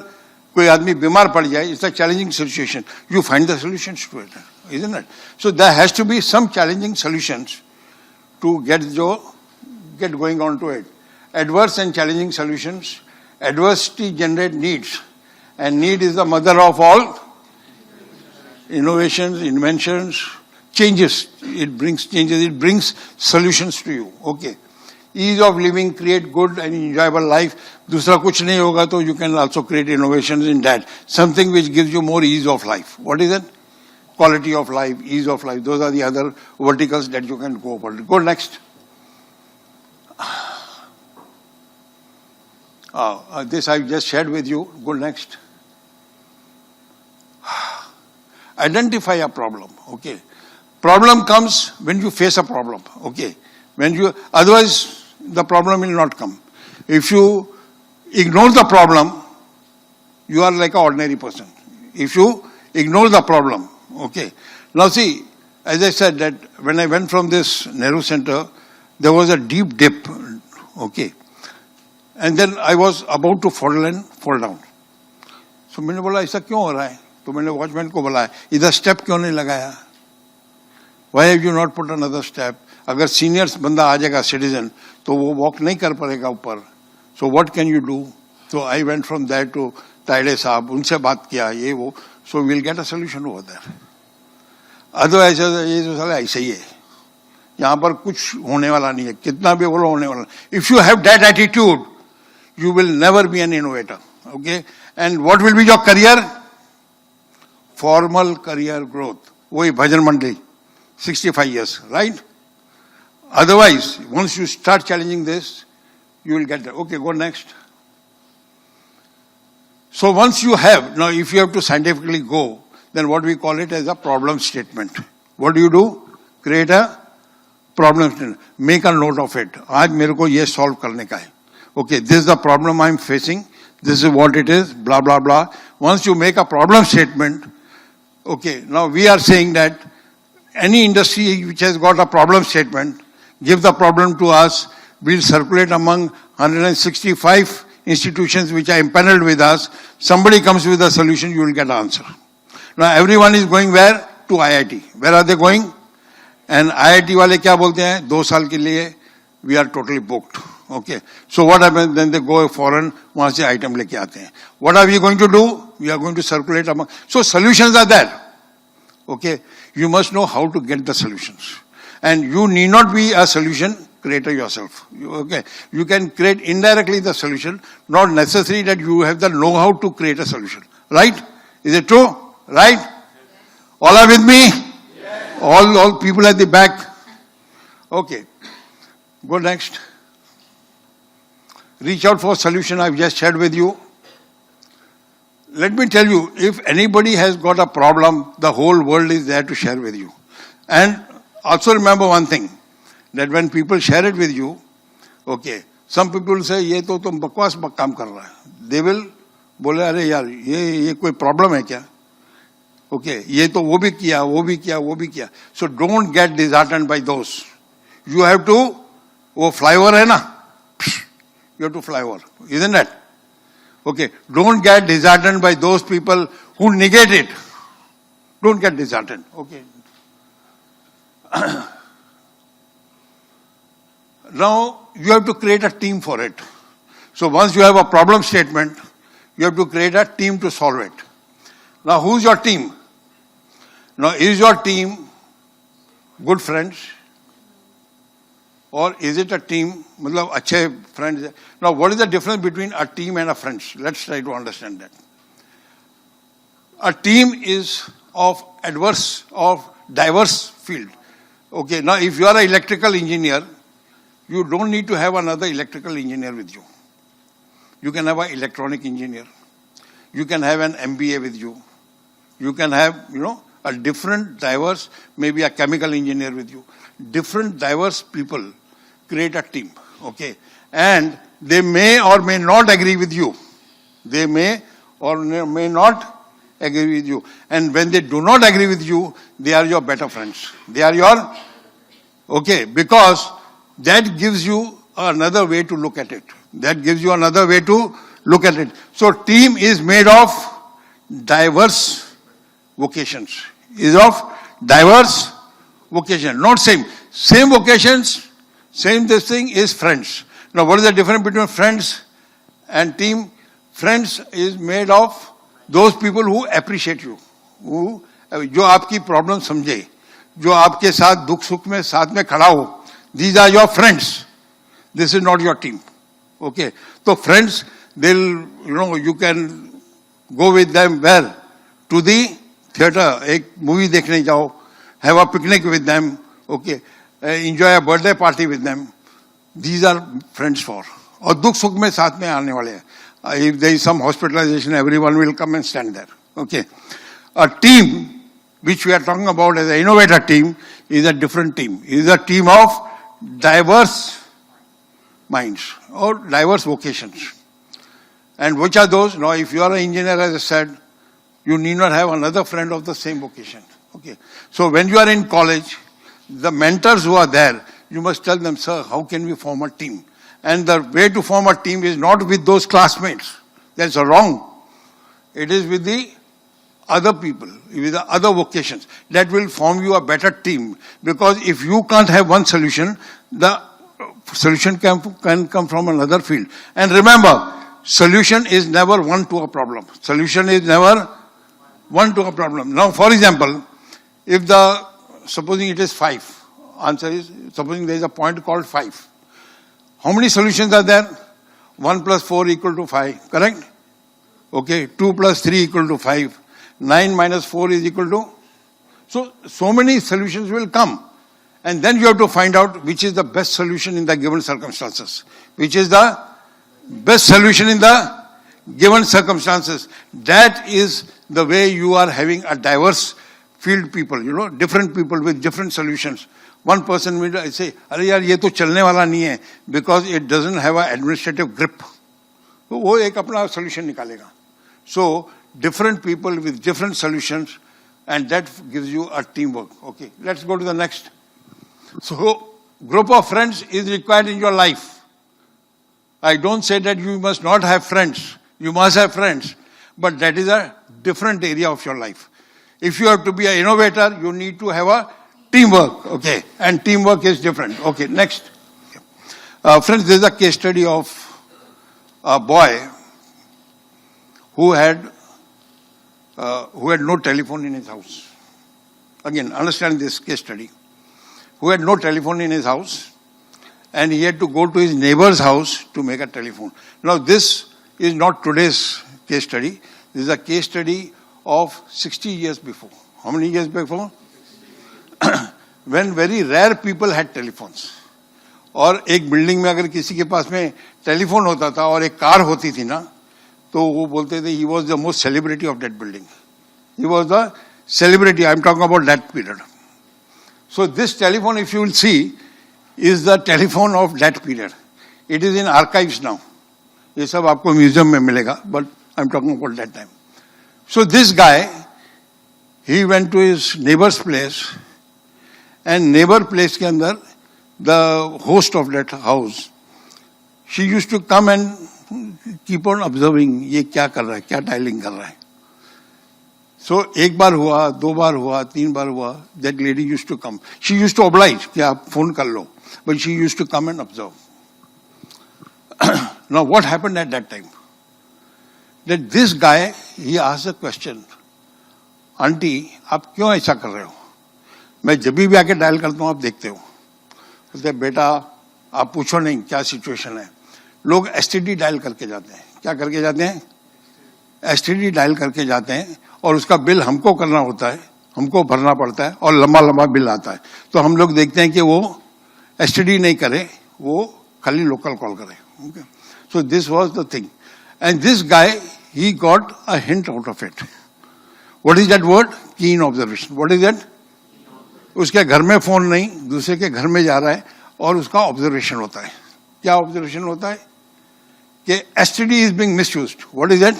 कोई आदमी बीमार पड़ जाए, it's a challenging situation. You find the solutions to it, isn't it? So there has to be some challenging solutions to get going on to it. Adverse and challenging solutions. Adversity generate needs, and need is the mother of all innovations, inventions, changes. It brings changes, it brings solutions to you. Okay. Ease of living, create good and enjoyable life. दूसरा कुछ नहीं होगा तो you can also create innovations in that. Something which gives you more ease of life. What is it? Quality of life, ease of life. Those are the other verticals that you can go over. Go next. This I just shared with you. Go next. Identify a problem. Okay. Problem comes when you face a problem. Okay. Otherwise the problem will not come. If you ignore the problem, you are like an ordinary person. If you ignore the problem, okay. Now see, as I said that when I went from this Nehru Center, there was a deep dip. Okay. And then I was about to fall down. So मैंने बोला ऐसा क्यों हो रहा है? तो मैंने watchman को बोला इधर स्टेप क्यों नहीं लगाया? Why have you not put another step? अगर सीनियर बंदा आ जाएगा सिटीजन तो वो वॉक नहीं कर पाएगा ऊपर. So what can you do? So I went from there to Tayade साहब, उनसे बात किया ये वो. So we'll get a solution over there. Otherwise ये तो साला ऐसा ही है. यहाँ पर कुछ होने वाला नहीं है. कितना भी बोलो होने वाला. If you have that attitude, you will never be an innovator. Okay? And what will be your career? Formal career growth. वही भजन मंडली. 65 years, right? Otherwise, once you start challenging this, you will get there. Okay, go next. So once you have, now if you have to scientifically go, then what we call it as a problem statement. What do? Create a problem statement. Make a note of it. आज मेरे को ये solve करने का है. Okay, this is the problem I'm facing. This is what it is, blah, blah, blah. Once you make a problem statement, okay, now we are saying that any industry which has got a problem statement, give the problem to us, we'll circulate among 165 institutions which are impaneled with us, somebody comes with a solution, you will get an answer. Now everyone is going where? To IIT. Where are they going? And IIT wale kya bolte hain? 2 saal ke liye, we are totally booked. Okay. So what happens? Then they go foreign, wahan se item leke aate hain. What are we going to do? We are going to circulate among. So solutions are there. Okay. You must know how to get the solutions. And you need not be a solution creator yourself. Okay. You can create indirectly the solution, not necessary that you have the know-how to create a solution. Right? Is it true? Right? All are with me? Yes. All people at the back. Okay. Go next. Reach out for solution I've just shared with you. Let me tell you, if anybody has got a problem, the whole world is there to share with you. And also remember one thing, that when people share it with you, okay, some people will say, ye to tum bakwas kaam kar raha hai. They will bole, are yaar, ye koi problem hai kya? Okay, ye to wo bhi kiya, wo bhi kiya, wo bhi kiya. So don't get disheartened by those. You have to, wo flyover hai na, you have to fly over, isn't it? Okay, don't get disheartened by those people who negate it. Don't get disheartened, okay. Now, you have to create a team for it. So once you have a problem statement, you have to create a team to solve it. Now, who's your team? Now, is your team good friends? Or is it a team, matlab achhe friends? Now, what is the difference between a team and a friends? Let's try to understand that. A team is of diverse field. Okay, now if you are an electrical engineer, you don't need to have another electrical engineer with you. You can have an electronic engineer. You can have an MBA with you. You can have, a different, diverse, maybe a chemical engineer with you. Different, diverse people create a team, okay? And they may or may not agree with you. They may or may not agree with you. And when they do not agree with you, they are your better friends. They are your, okay, because that gives you another way to look at it. That gives you another way to look at it. So team is made of diverse vocations. Is of diverse vocation. Not same. Same vocations, same this thing is friends. Now what is the difference between friends and team? Friends is made of those people who appreciate you. जो आपकी problem समझे, जो आपके साथ दुख सुख में साथ में खड़ा हो. These are your friends. This is not your team. Okay. So friends, they'll, you can go with them where? To the theater. एक movie देखने जाओ. Have a picnic with them. Okay. Enjoy a birthday party with them. These are friends for. और दुख सुख में साथ में आने वाले हैं. If there is some hospitalization, everyone will come and stand there. Okay. A team, which we are talking about as an innovator team, is a different team. It is a team of diverse minds or diverse vocations. And which are those? Now, if you are an engineer, as I said, you need not have another friend of the same vocation. Okay. So when you are in college, the mentors who are there, you must tell them, sir, how can we form a team? And the way to form a team is not with those classmates. That's wrong. It is with the other people, with the other vocations. That will form you a better team. Because if you can't have one solution, the solution can come from another field. And remember, solution is never one to a problem. Solution is never one to a problem. Now, for example, if supposing it is 5, answer is, supposing there is a point called 5. How many solutions are there? 1 plus 4 equal to 5, correct? Okay, 2 plus 3 equal to 5. 9 minus 4 is equal to? So many solutions will come. And then you have to find out which is the best solution in the given circumstances. Which is the best solution in the given circumstances. That is the way you are having a diverse field people, different people with different solutions. One person will say, अरे यार ये तो चलने वाला नहीं है, because it doesn't have an administrative grip. तो वो एक अपना solution निकालेगा. So different people with different solutions, and that gives you a teamwork. Okay, let's go to the next. So group of friends is required in your life. I don't say that you must not have friends. You must have friends. But that is a different area of your life. If you have to be an innovator, you need to have a teamwork. Okay. And teamwork is different. Okay. Next. Friends, there is a case study of a boy who had no telephone in his house. Again, understand this case study. Who had no telephone in his house, and he had to go to his neighbor's house to make a telephone. Now, this is not today's case study. This is a case study of 60 years before. How many years before? When very rare people had telephones. और एक building में अगर किसी के पास में telephone होता था और एक कार होती थी ना, तो वो बोलते थे he was the most celebrity of that building. He was the celebrity. I am talking about that period. So this telephone, if you will see, is the telephone of that period. It is in archives now. ये सब आपको museum में मिलेगा, but I am talking about that time. So this guy, he went to his neighbor's place, and neighbor place के अंदर the host of that house, she used to come and keep on observing, ये क्या कर रहा है, क्या dialing कर रहा है. So एक बार हुआ, दो बार हुआ, तीन बार हुआ, that lady used to come. She used to oblige कि आप phone कर लो, but she used to come and observe. Now what happened at that time? That this guy, he asked a question, aunty आप क्यों ऐसा कर रहे हो? मैं जब भी आके डायल करता हूँ आप देखते हो. बोलते बेटा आप पूछो नहीं क्या सिचुएशन है. लोग एसटीडी डायल करके जाते हैं. क्या करके जाते हैं? एसटीडी डायल करके जाते हैं और उसका बिल हमको करना होता है, हमको भरना पड़ता है और लंबा लंबा बिल आता है. तो हम लोग देखते हैं कि वो एसटीडी नहीं करे, वो खाली लोकल कॉल करे. Okay. So this was the thing. And this guy, he got a hint out of it. What is that word? Keen observation. What is that? उसके घर में फोन नहीं, दूसरे के घर में जा रहा है और उसका ऑब्जर्वेशन होता है. क्या ऑब्जर्वेशन होता है? कि STD is being misused. What is that?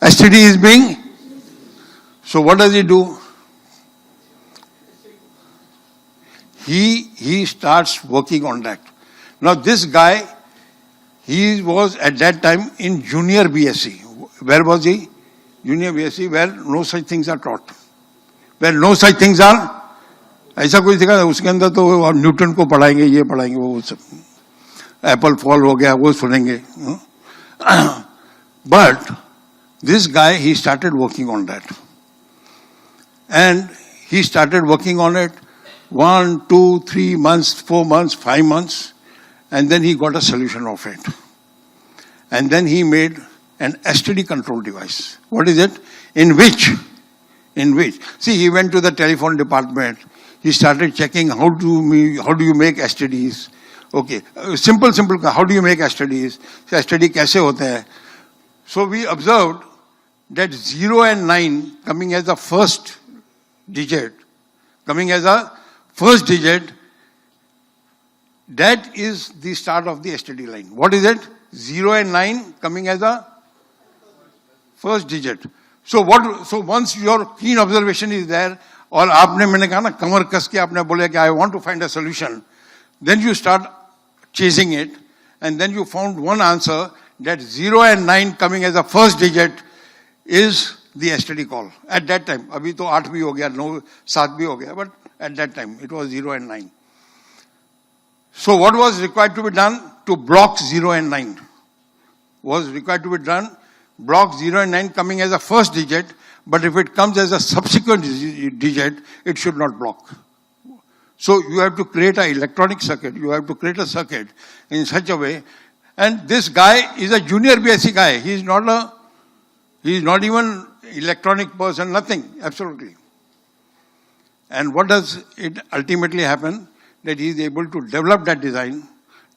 STD is being. So what does he do? He starts working on that. Now this guy, he was at that time in junior BSc. Where was he? Junior BSc, where no such things are taught. Where no such things are. ऐसा कोई दिखा उसके अंदर तो Newton को पढ़ाएंगे, ये पढ़ाएंगे, वो सब एप्पल फॉल हो गया वो सुनेंगे. But this guy, he started working on that. And he started working on it 1, 2, 3 months, 4 months, 5 months, and then he got a solution of it. And then he made an STD control device. What is it? In which, see, he went to the telephone department. He started checking how do you make STDs. Okay, simple, how do you make STDs? STD कैसे होते हैं? So we observed that 0 and 9 coming as the first digit, that is the start of the STD line. What is it? 0 and 9 coming as a first digit. So once your keen observation is there, और आपने मैंने कहा ना कमर कस के आपने बोले कि I want to find a solution, then you start chasing it, and then you found one answer that 0 and 9 coming as a first digit is the STD call. At that time, अभी तो 8 भी हो गया, 9, 7 भी हो गया, but at that time it was 0 and 9. So what was required to be done? To block 0 and 9 was required to be done. Block 0 and 9 coming as a first digit, but if it comes as a subsequent digit, it should not block. So you have to create an electronic circuit. You have to create a circuit in such a way. And this guy is a junior BSc guy. He is not even electronic person, nothing, absolutely. And what does it ultimately happen? That he is able to develop that design,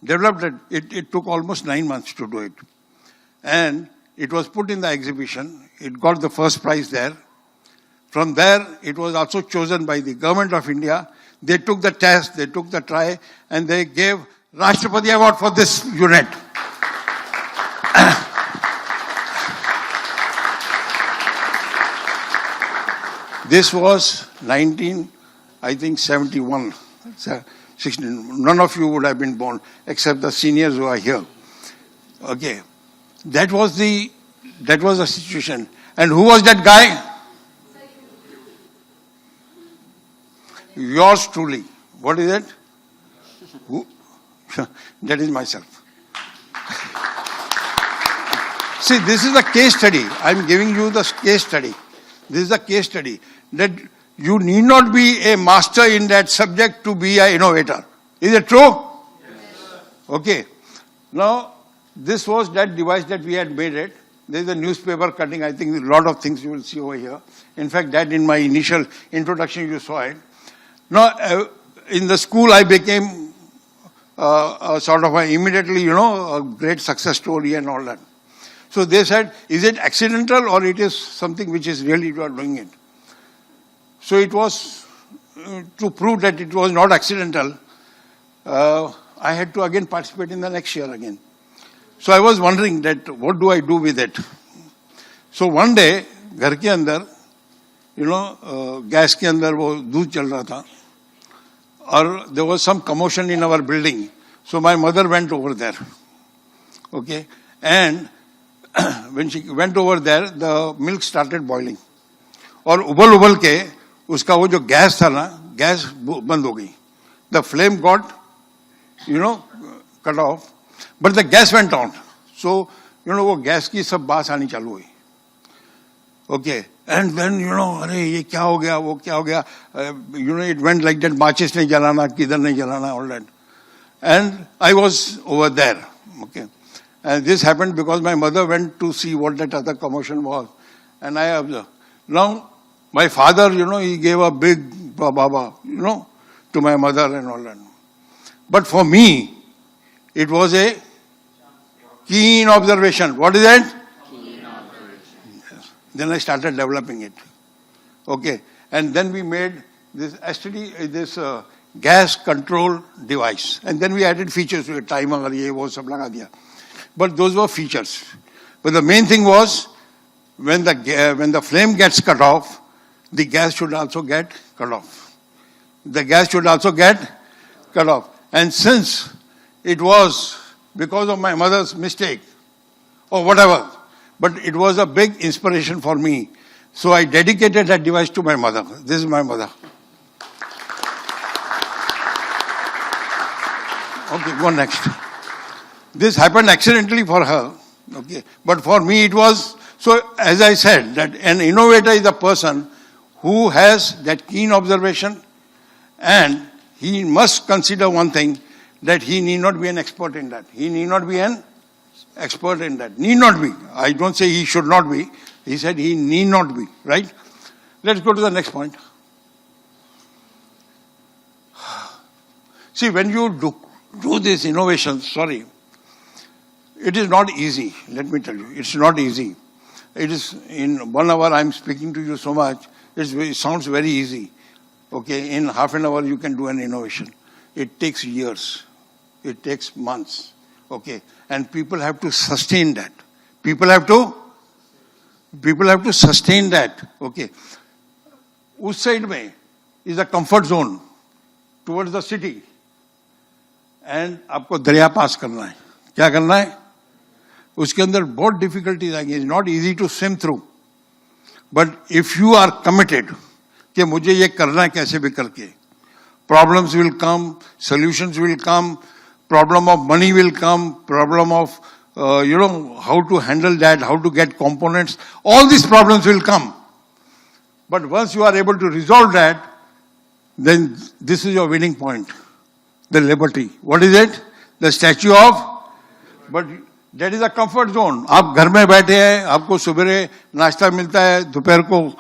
it took almost 9 months to do it. And it was put in the exhibition. It got the first prize there. From there, it was also chosen by the government of India. They took the test, they took the try, and they gave Rashtrapati Award for this unit. This was 1971. 16. None of you would have been born except the seniors who are here. Okay. That was the situation. And who was that guy? Yours truly. What is it? Who? That is myself. See, this is a case study. I'm giving you the case study. This is a case study that you need not be a master in that subject to be an innovator. Is it true? Yes. Okay. Now, this was that device that we had made it. There is a newspaper cutting. I think a lot of things you will see over here. In fact, that in my initial introduction you saw it. Now, in the school I became immediately, a great success story and all that. So they said, is it accidental or it is something which is really you are doing it? So it was, to prove that it was not accidental, I had to again participate in the next year again. So I was wondering that what do I do with it? So one day, घर के अंदर, gas के अंदर वो दूध चल रहा था, और there was some commotion in our building. So my mother went over there. Okay, and when she went over there, the milk started boiling. और उबल के उसका वो जो गैस था ना, गैस बंद हो गई. The flame got, cut off, but the gas went on. So, वो गैस की सब बात आनी चालू हुई. Okay, and then, अरे ये क्या हो गया, वो क्या हो गया, it went like that, माचिस नहीं जलाना, किधर नहीं जलाना, all that. And I was over there. Okay. And this happened because my mother went to see what that other commotion was. And I observed. Now, my father, he gave a big baba, to my mother and all that. But for me, it was a keen observation. What is it? Keen observation. Yes. Then I started developing it. Okay. And then we made this STD, this gas control device. And then we added features to it, timer, ye, wo, sab laga diya. But those were features. But the main thing was, when the flame gets cut off, the gas should also get cut off. The gas should also get cut off. And since it was because of my mother's mistake, or whatever, but it was a big inspiration for me. So I dedicated that device to my mother. This is my mother. Okay, go next. This happened accidentally for her, okay. But for me it was, so as I said, that an innovator is a person who has that keen observation, and he must consider one thing, that he need not be an expert in that. He need not be an expert in that. Need not be. I don't say he should not be. He said he need not be, right? Let's go to the next point. See, when you do this innovation, it is not easy, let me tell you. It's not easy. It is, in 1 hour I'm speaking to you so much, it sounds very easy. Okay, in half an hour you can do an innovation. It takes years. It takes months. Okay, and people have to sustain that. People have to sustain that. Okay. Us side mein is a comfort zone towards the city. And आपको दरिया पास करना है. क्या करना है? उसके अंदर बहुत difficulties आएंगी. It's not easy to swim through. But if you are committed कि मुझे ये करना है कैसे भी करके, problems will come, solutions will come, problem of money will come, problem of how to handle that, how to get components, all these problems will come. But once you are able to resolve that, then this is your winning point. The liberty. What is it? The statue of, but that is a comfort zone. आप घर में बैठे हैं, आपको सुबह नाश्ता मिलता है, दोपहर को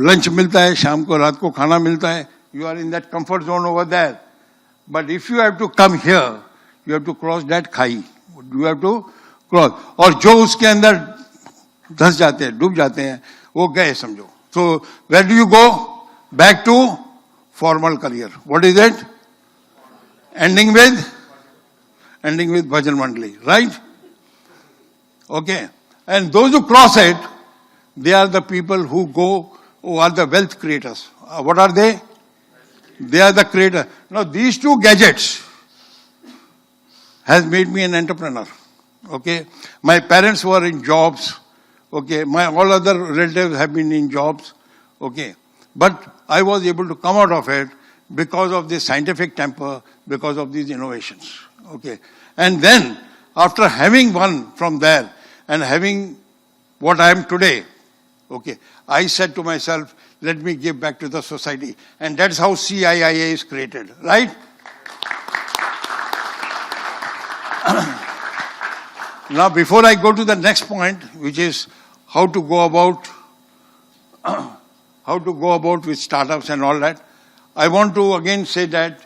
लंच मिलता है, शाम को रात को खाना मिलता है. You are in that comfort zone over there. But if you have to come here, you have to cross that खाई. You have to cross. और जो उसके अंदर धंस जाते हैं, डूब जाते हैं, वो गए समझो. So where do you go? Back to formal career. What is it? Ending with Bhajan Mandali, right? Okay. And those who cross it, they are the people who are the wealth creators. What are they? They are the creator. Now these two gadgets has made me an entrepreneur. Okay, my parents were in jobs. Okay, my all other relatives have been in jobs. Okay, but I was able to come out of it because of this scientific temper, because of these innovations. Okay, and then after having one from there and having what I am today, okay, I said to myself, let me give back to the society. And that's how CiiA is created, right? Now, before I go to the next point, which is how to go about with startups and all that, I want to again say that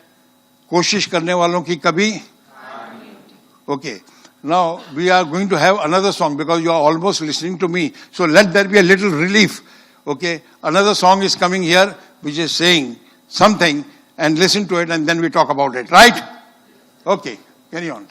कोशिश करने वालों की कभी. Okay. Now, we are going to have another song because you are almost listening to me. So let there be a little relief. Okay. Another song is coming here which is saying something, and listen to it and then we talk about it. Right? Okay. Carry on.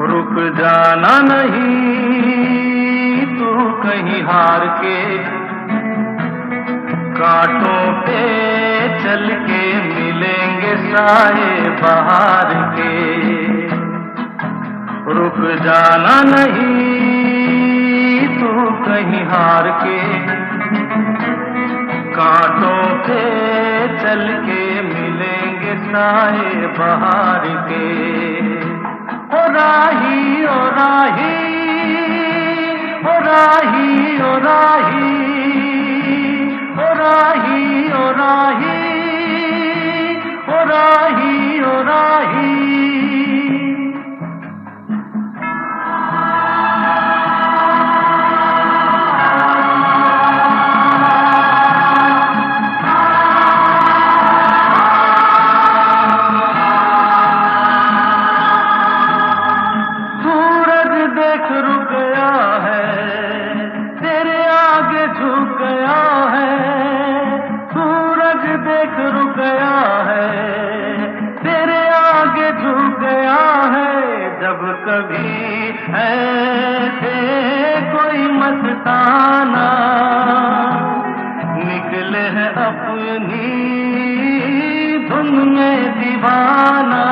रुक जाना नहीं तू कहीं हार के, कांटों पे चल के मिलेंगे साए बहार के। रुक जाना नहीं तू कहीं हार के, कांटों पे चल के मिलेंगे साए बहार के। ओ राही ओ राही ओ राही ओ राही ओ राही ओ राही ओ राही ओ राही। जब कभी ऐसे कोई मस्ताना निकले है अपनी धुन में दीवाना,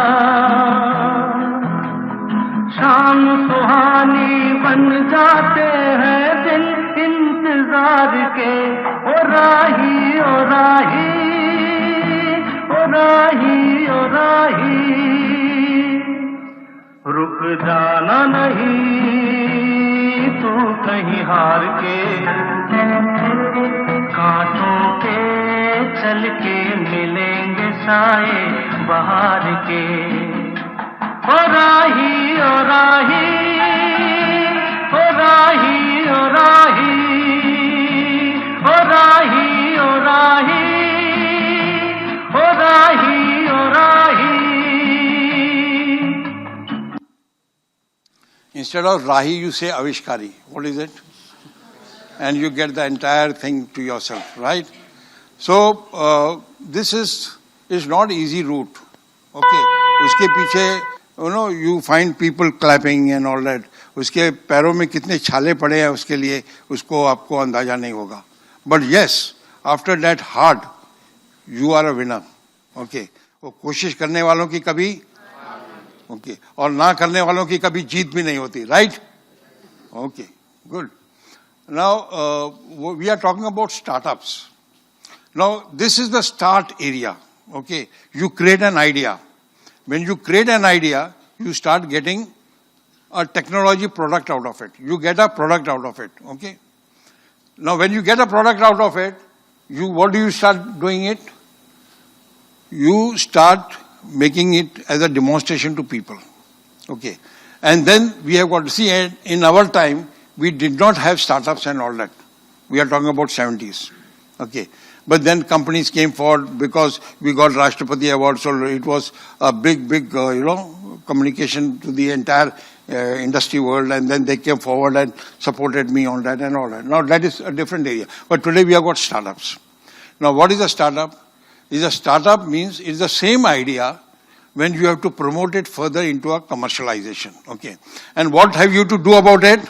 शाम सुहानी बन जाते हैं दिन इंतजार के। ओ राही ओ राही ओ राही ओ राही। रुक जाना नहीं तू कहीं हार के, कांटों पे चल के मिलेंगे साए बहार के। ओ राही ओ राही ओ राही ओ राही ओ राही ओ राही ओ राही ओ राही। Instead of Rahi, you say Avishkari. What is it? And you get the entire thing to yourself, right? So, this is not easy route. Okay. Uske piche, you find people clapping and all that. Uske पैरों में कितने छाले पड़े हैं उसके लिए उसको आपको अंदाजा नहीं होगा. But yes, after that hard, you are a winner. Okay. वो कोशिश करने वालों की कभी ओके और ना करने वालों की कभी जीत भी नहीं होती, right? Okay, good. Now we are talking about startups. Now this is the start area. Okay, you create an idea. When you create an idea, you start getting a technology product out of it. You get a product out of it, okay? Now, when you get a product out of it, what do you start doing it? You start making it as a demonstration to people, okay? And then we have got to see, in our time, we did not have startups and all that. We are talking about 70s. Okay. But then companies came forward because we got Rashtrapati Award, so it was a big, communication to the entire industry world, and then they came forward and supported me on that and all that. Now that is a different area. But today we have got startups. Now what is a startup? A startup means it's the same idea when you have to promote it further into a commercialization. Okay. And what have you to do about it?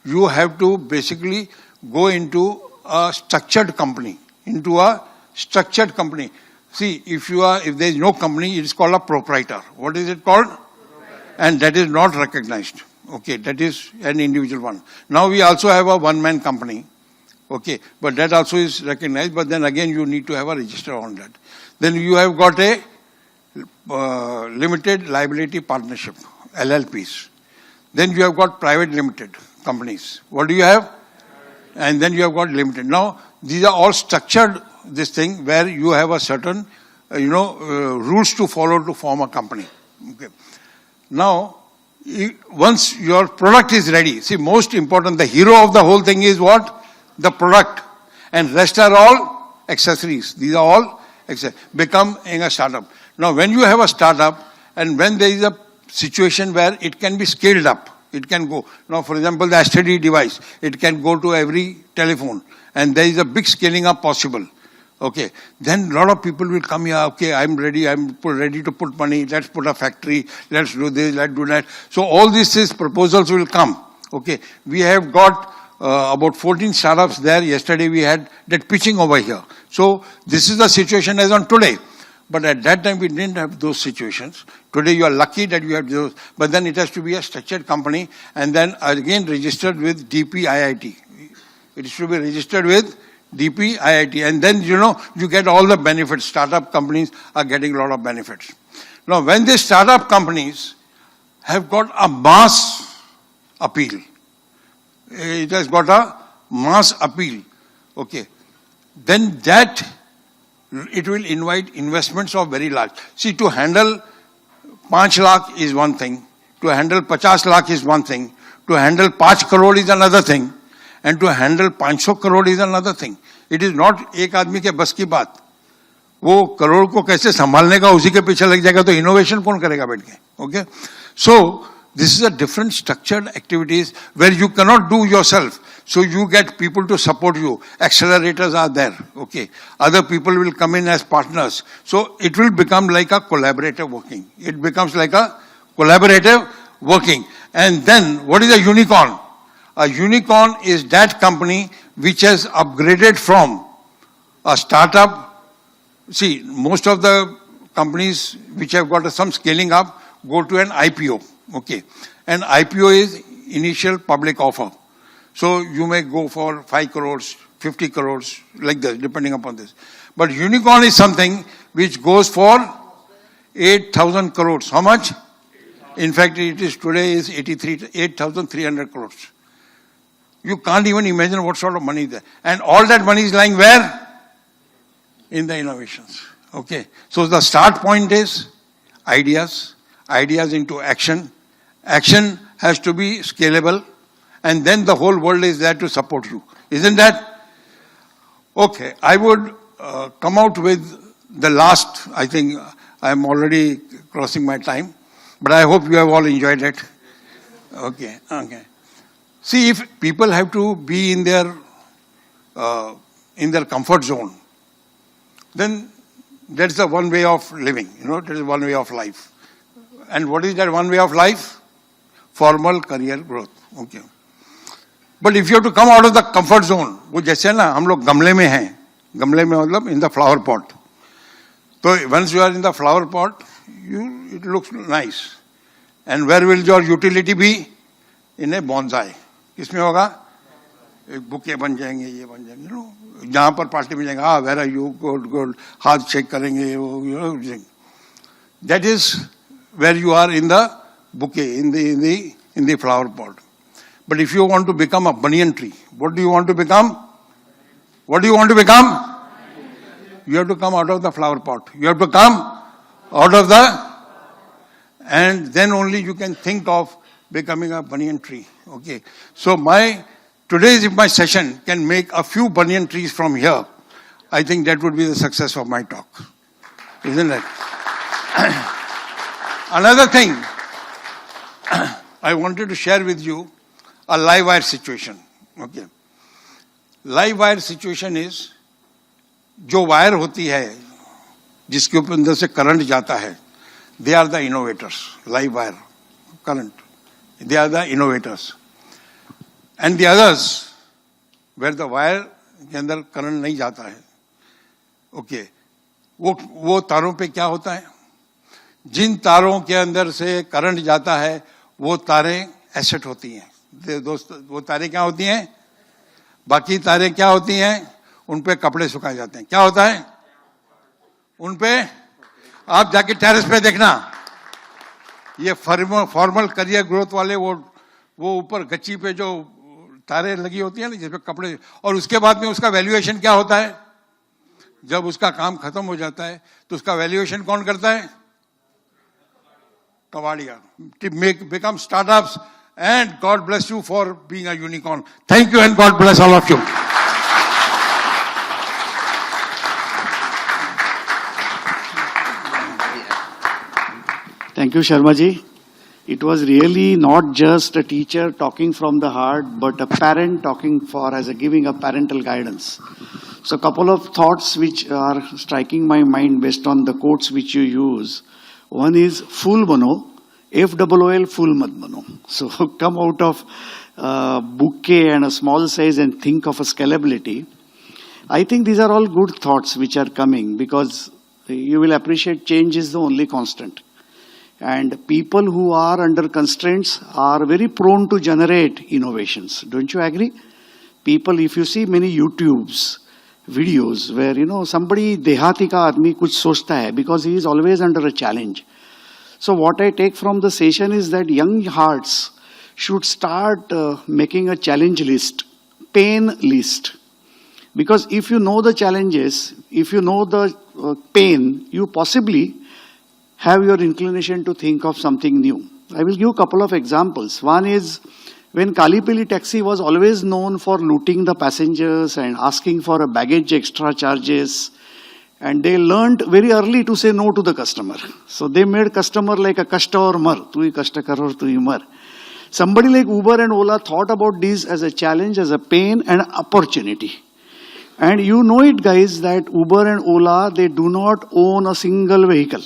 You have to basically go into a structured company. See, if there is no company, it is called a proprietor. What is it called? And that is not recognized. Okay, that is an individual one. Now we also have a one-man company. Okay, but that also is recognized, but then again you need to have a register on that. Then you have got a limited liability partnership, LLPs. Then you have got private limited companies. What do you have? And then you have got limited. Now, these are all structured, this thing, where you have a certain, rules to follow to form a company. Okay. Now, once your product is ready, see, most important, the hero of the whole thing is what? The product. And rest are all accessories. These are all becoming a startup. Now, when you have a startup, and when there is a situation where it can be scaled up, it can go. Now, for example, the STD device, it can go to every telephone, and there is a big scaling up possible. Okay, then a lot of people will come here. Okay, I'm ready to put money. Let's put a factory. Let's do this. Let's do that. So all these proposals will come. Okay, we have got about 14 startups there. Yesterday we had that pitching over here. So this is the situation as on today. But at that time, we didn't have those situations. Today, you are lucky that you have those. But then it has to be a structured company and then again registered with DPIIT. It should be registered with DPIIT. And then, you get all the benefits. Startup companies are getting a lot of benefits. Now, when these startup companies have got a mass appeal, it has got a mass appeal, okay, then that it will invite investments of very large. See, to handle 5 lakh is one thing, to handle 50 lakh is one thing, to handle 5 crore is another thing, and to handle 500 crore is another thing. It is not एक आदमी के बस की बात. वो करोड़ को कैसे संभालने का उसी के पीछे लग जाएगा तो इनोवेशन कौन करेगा बैठ के? Okay? So, this is a different structured activities where you cannot do yourself. So you get people to support you. Accelerators are there. Okay. Other people will come in as partners. So it will become like a collaborative working. It becomes like a collaborative working. And then what is a unicorn? A unicorn is that company which has upgraded from a startup. See, most of the companies which have got some scaling up go to an IPO. Okay. And IPO is initial public offer. So you may go for 5 crores, 50 crores, like this, depending upon this. But unicorn is something which goes for 8,000 crores. How much? In fact, it is today is 8,300 crores. You can't even imagine what sort of money there. And all that money is lying where? In the innovations. Okay. So the start point is ideas into action. Action has to be scalable. And then the whole world is there to support you. Isn't that? Okay, I would come out with the last, I think I'm already crossing my time, but I hope you have all enjoyed it. Okay. See, if people have to be in their comfort zone, then that's the one way of living, that is one way of life. And what is that one way of life? Formal career growth. Okay. But if you have to come out of the comfort zone, वो जैसे ना हम लोग गमले में हैं, गमले में मतलब in the flower pot. So once you are in the flower pot, it looks nice. And where will your utility be? In a bonsai. किसमें होगा? एक बुके बन जाएंगे, ये बन जाएंगे, जहाँ पर पार्टी में जाएंगे, where are you? Good, हाथ check करेंगे, That is where you are in the bouquet, in the flower pot. But if you want to become a banyan tree, what do you want to become? What do you want to become? You have to come out of the flower pot. You have to come out of and then only you can think of becoming a banyan tree. Okay. So today's my session can make a few banyan trees from here. I think that would be the success of my talk. Isn't it? Another thing, I wanted to share with you a live wire situation. Okay. Live wire situation is, जो wire होती है जिसके ऊपर अंदर से current जाता है, they are the innovators. Live wire current, they are the innovators. And the others where the wire के अंदर करंट नहीं जाता है, okay, वो तारों पे क्या होता है? जिन तारों के अंदर से करंट जाता है वो तारें एसेट होती हैं। दोस्त, वो तारें क्या होती हैं? बाकी तारें क्या होती हैं? उन पे कपड़े सुखाए जाते हैं। क्या होता है उन पे? आप जाके टेरेस पे देखना, ये फॉर्मल करियर ग्रोथ वाले वो ऊपर गच्ची पे जो तारें लगी होती हैं ना, जिसपे कपड़े, और उसके बाद में उसका वैल्यूएशन क्या होता है? जब उसका काम खत्म हो जाता है तो उसका वैल्यूएशन कौन करता है? कवाड़िया। Become startups, and God bless you for being a unicorn. Thank you and God bless all of you. Thank you, Sharma ji. It was really not just a teacher talking from the heart, but a parent talking giving a parental guidance. So a couple of thoughts which are striking my mind based on the quotes which you use. One is fool bano, FOOL, fool mat bano. So come out of bouquet and a small size and think of a scalability. I think these are all good thoughts which are coming, because you will appreciate change is the only constant. And people who are under constraints are very prone to generate innovations. Don't you agree? People, if you see many YouTubes, videos where, somebody dehati ka aadmi kuch sochta hai because he is always under a challenge. So what I take from the session is that young hearts should start making a challenge list, pain list. Because if you know the challenges, if you know the pain, you possibly have your inclination to think of something new. I will give a couple of examples. One is, when Kalipili taxi was always known for looting the passengers and asking for a baggage extra charges, and they learned very early to say no to the customer. So they made customer like a kashta or mar, tu hi kashta kar aur tu hi mar. Somebody like Uber and Ola thought about this as a challenge, as a pain and opportunity. And you know it, guys, that Uber and Ola, they do not own a single vehicle.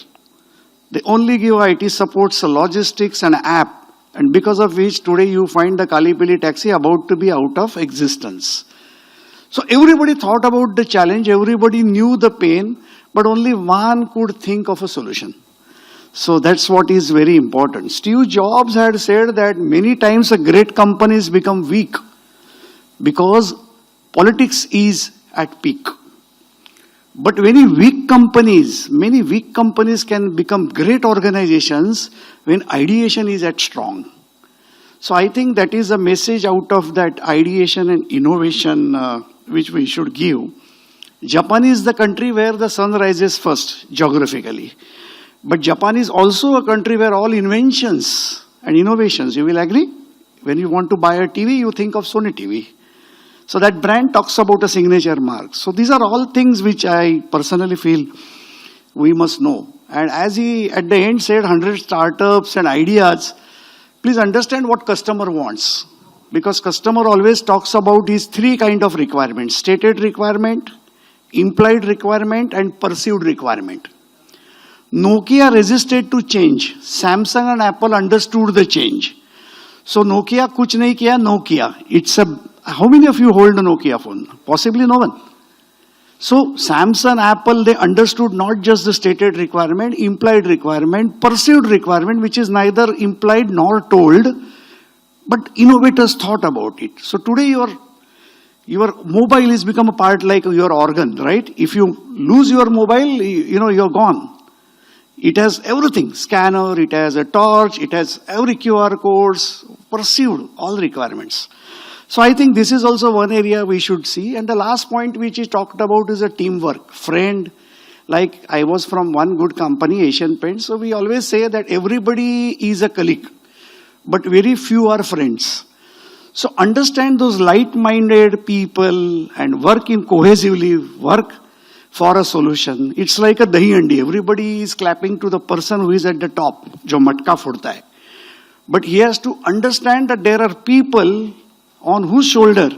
They only give IT supports, logistics and app. And because of which today you find the Kalipili taxi about to be out of existence. So everybody thought about the challenge, everybody knew the pain, but only one could think of a solution. So that's what is very important. Steve Jobs had said that many times a great companies become weak because politics is at peak. But many weak companies can become great organizations when ideation is at strong. So I think that is a message out of that ideation and innovation which we should give. Japan is the country where the sun rises first, geographically. But Japan is also a country where all inventions and innovations, you will agree? When you want to buy a TV, you think of Sony TV. So that brand talks about a signature mark. So these are all things which I personally feel we must know. And as he at the end said, 100 startups and ideas, please understand what customer wants. Because customer always talks about his three kind of requirements: stated requirement, implied requirement and perceived requirement. Nokia resisted to change. Samsung and Apple understood the change. So Nokia kuch nahi kiya, Nokia. How many of you hold a Nokia phone? Possibly no one. So Samsung, Apple, they understood not just the stated requirement, implied requirement, perceived requirement, which is neither implied nor told, but innovators thought about it. So today your mobile has become a part like your organ, right? If you lose your mobile, you're gone. It has everything, scanner, it has a torch, it has every QR codes, perceived all requirements. So I think this is also one area we should see. And the last point which is talked about is a teamwork. Friend, like I was from one good company, Asian Paints. So we always say that everybody is a colleague. but very few are friends. So understand those light-minded people and work in cohesively, work for a solution. It's like a dahi handi. Everybody is clapping to the person who is at the top, jo matka fodta hai. But he has to understand that there are people on whose shoulder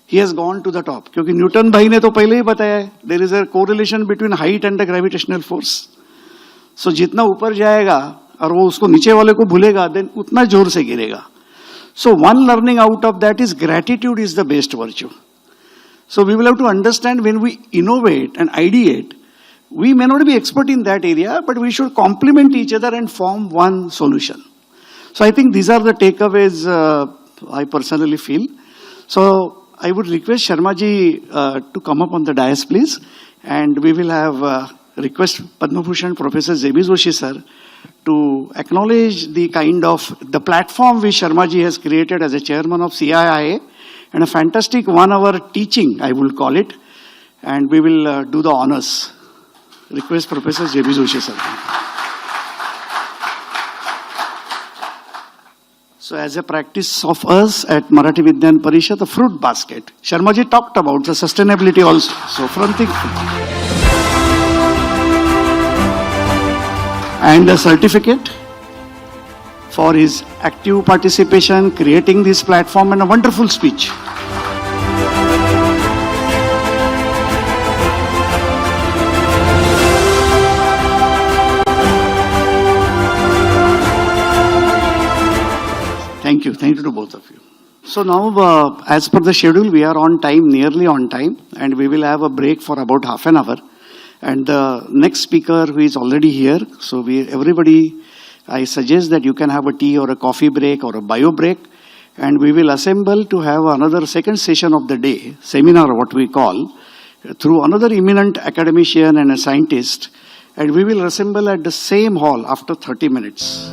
he has gone to the top. Because Newton bhai ne to pehle hi bataya hai, there is a correlation between height and the gravitational force. So jitna upar jayega aur wo usko niche wale ko bhulega, then utna jor se girega. So one learning out of that is gratitude is the best virtue. So we will have to understand when we innovate and ideate, we may not be expert in that area, but we should complement each other and form one solution. So I think these are the takeaways I personally feel. So I would request Sharma ji to come up on the dais, please. And we will have request Padma Bhushan Professor J.B. Joshi sir to acknowledge the kind of the platform which Sharma ji has created as a chairman of CiiA and a fantastic 1 hour teaching, I will call it. And we will do the honors. Request Professor J.B. Joshi sir. So as a practice of us at Marathi Vidyan Parishad, the fruit basket. Sharma ji talked about the sustainability also. So from the and a certificate for his active participation, creating this platform, and a wonderful speech. Thank you to both of you. So now, as per the schedule, we are on time, nearly on time, and we will have a break for about half an hour. And the next speaker who is already here, so everybody, I suggest that you can have a tea or a coffee break or a bio break, and we will assemble to have another second session of the day, seminar what we call, through another eminent academician and a scientist, and we will assemble at the same hall after 30 minutes.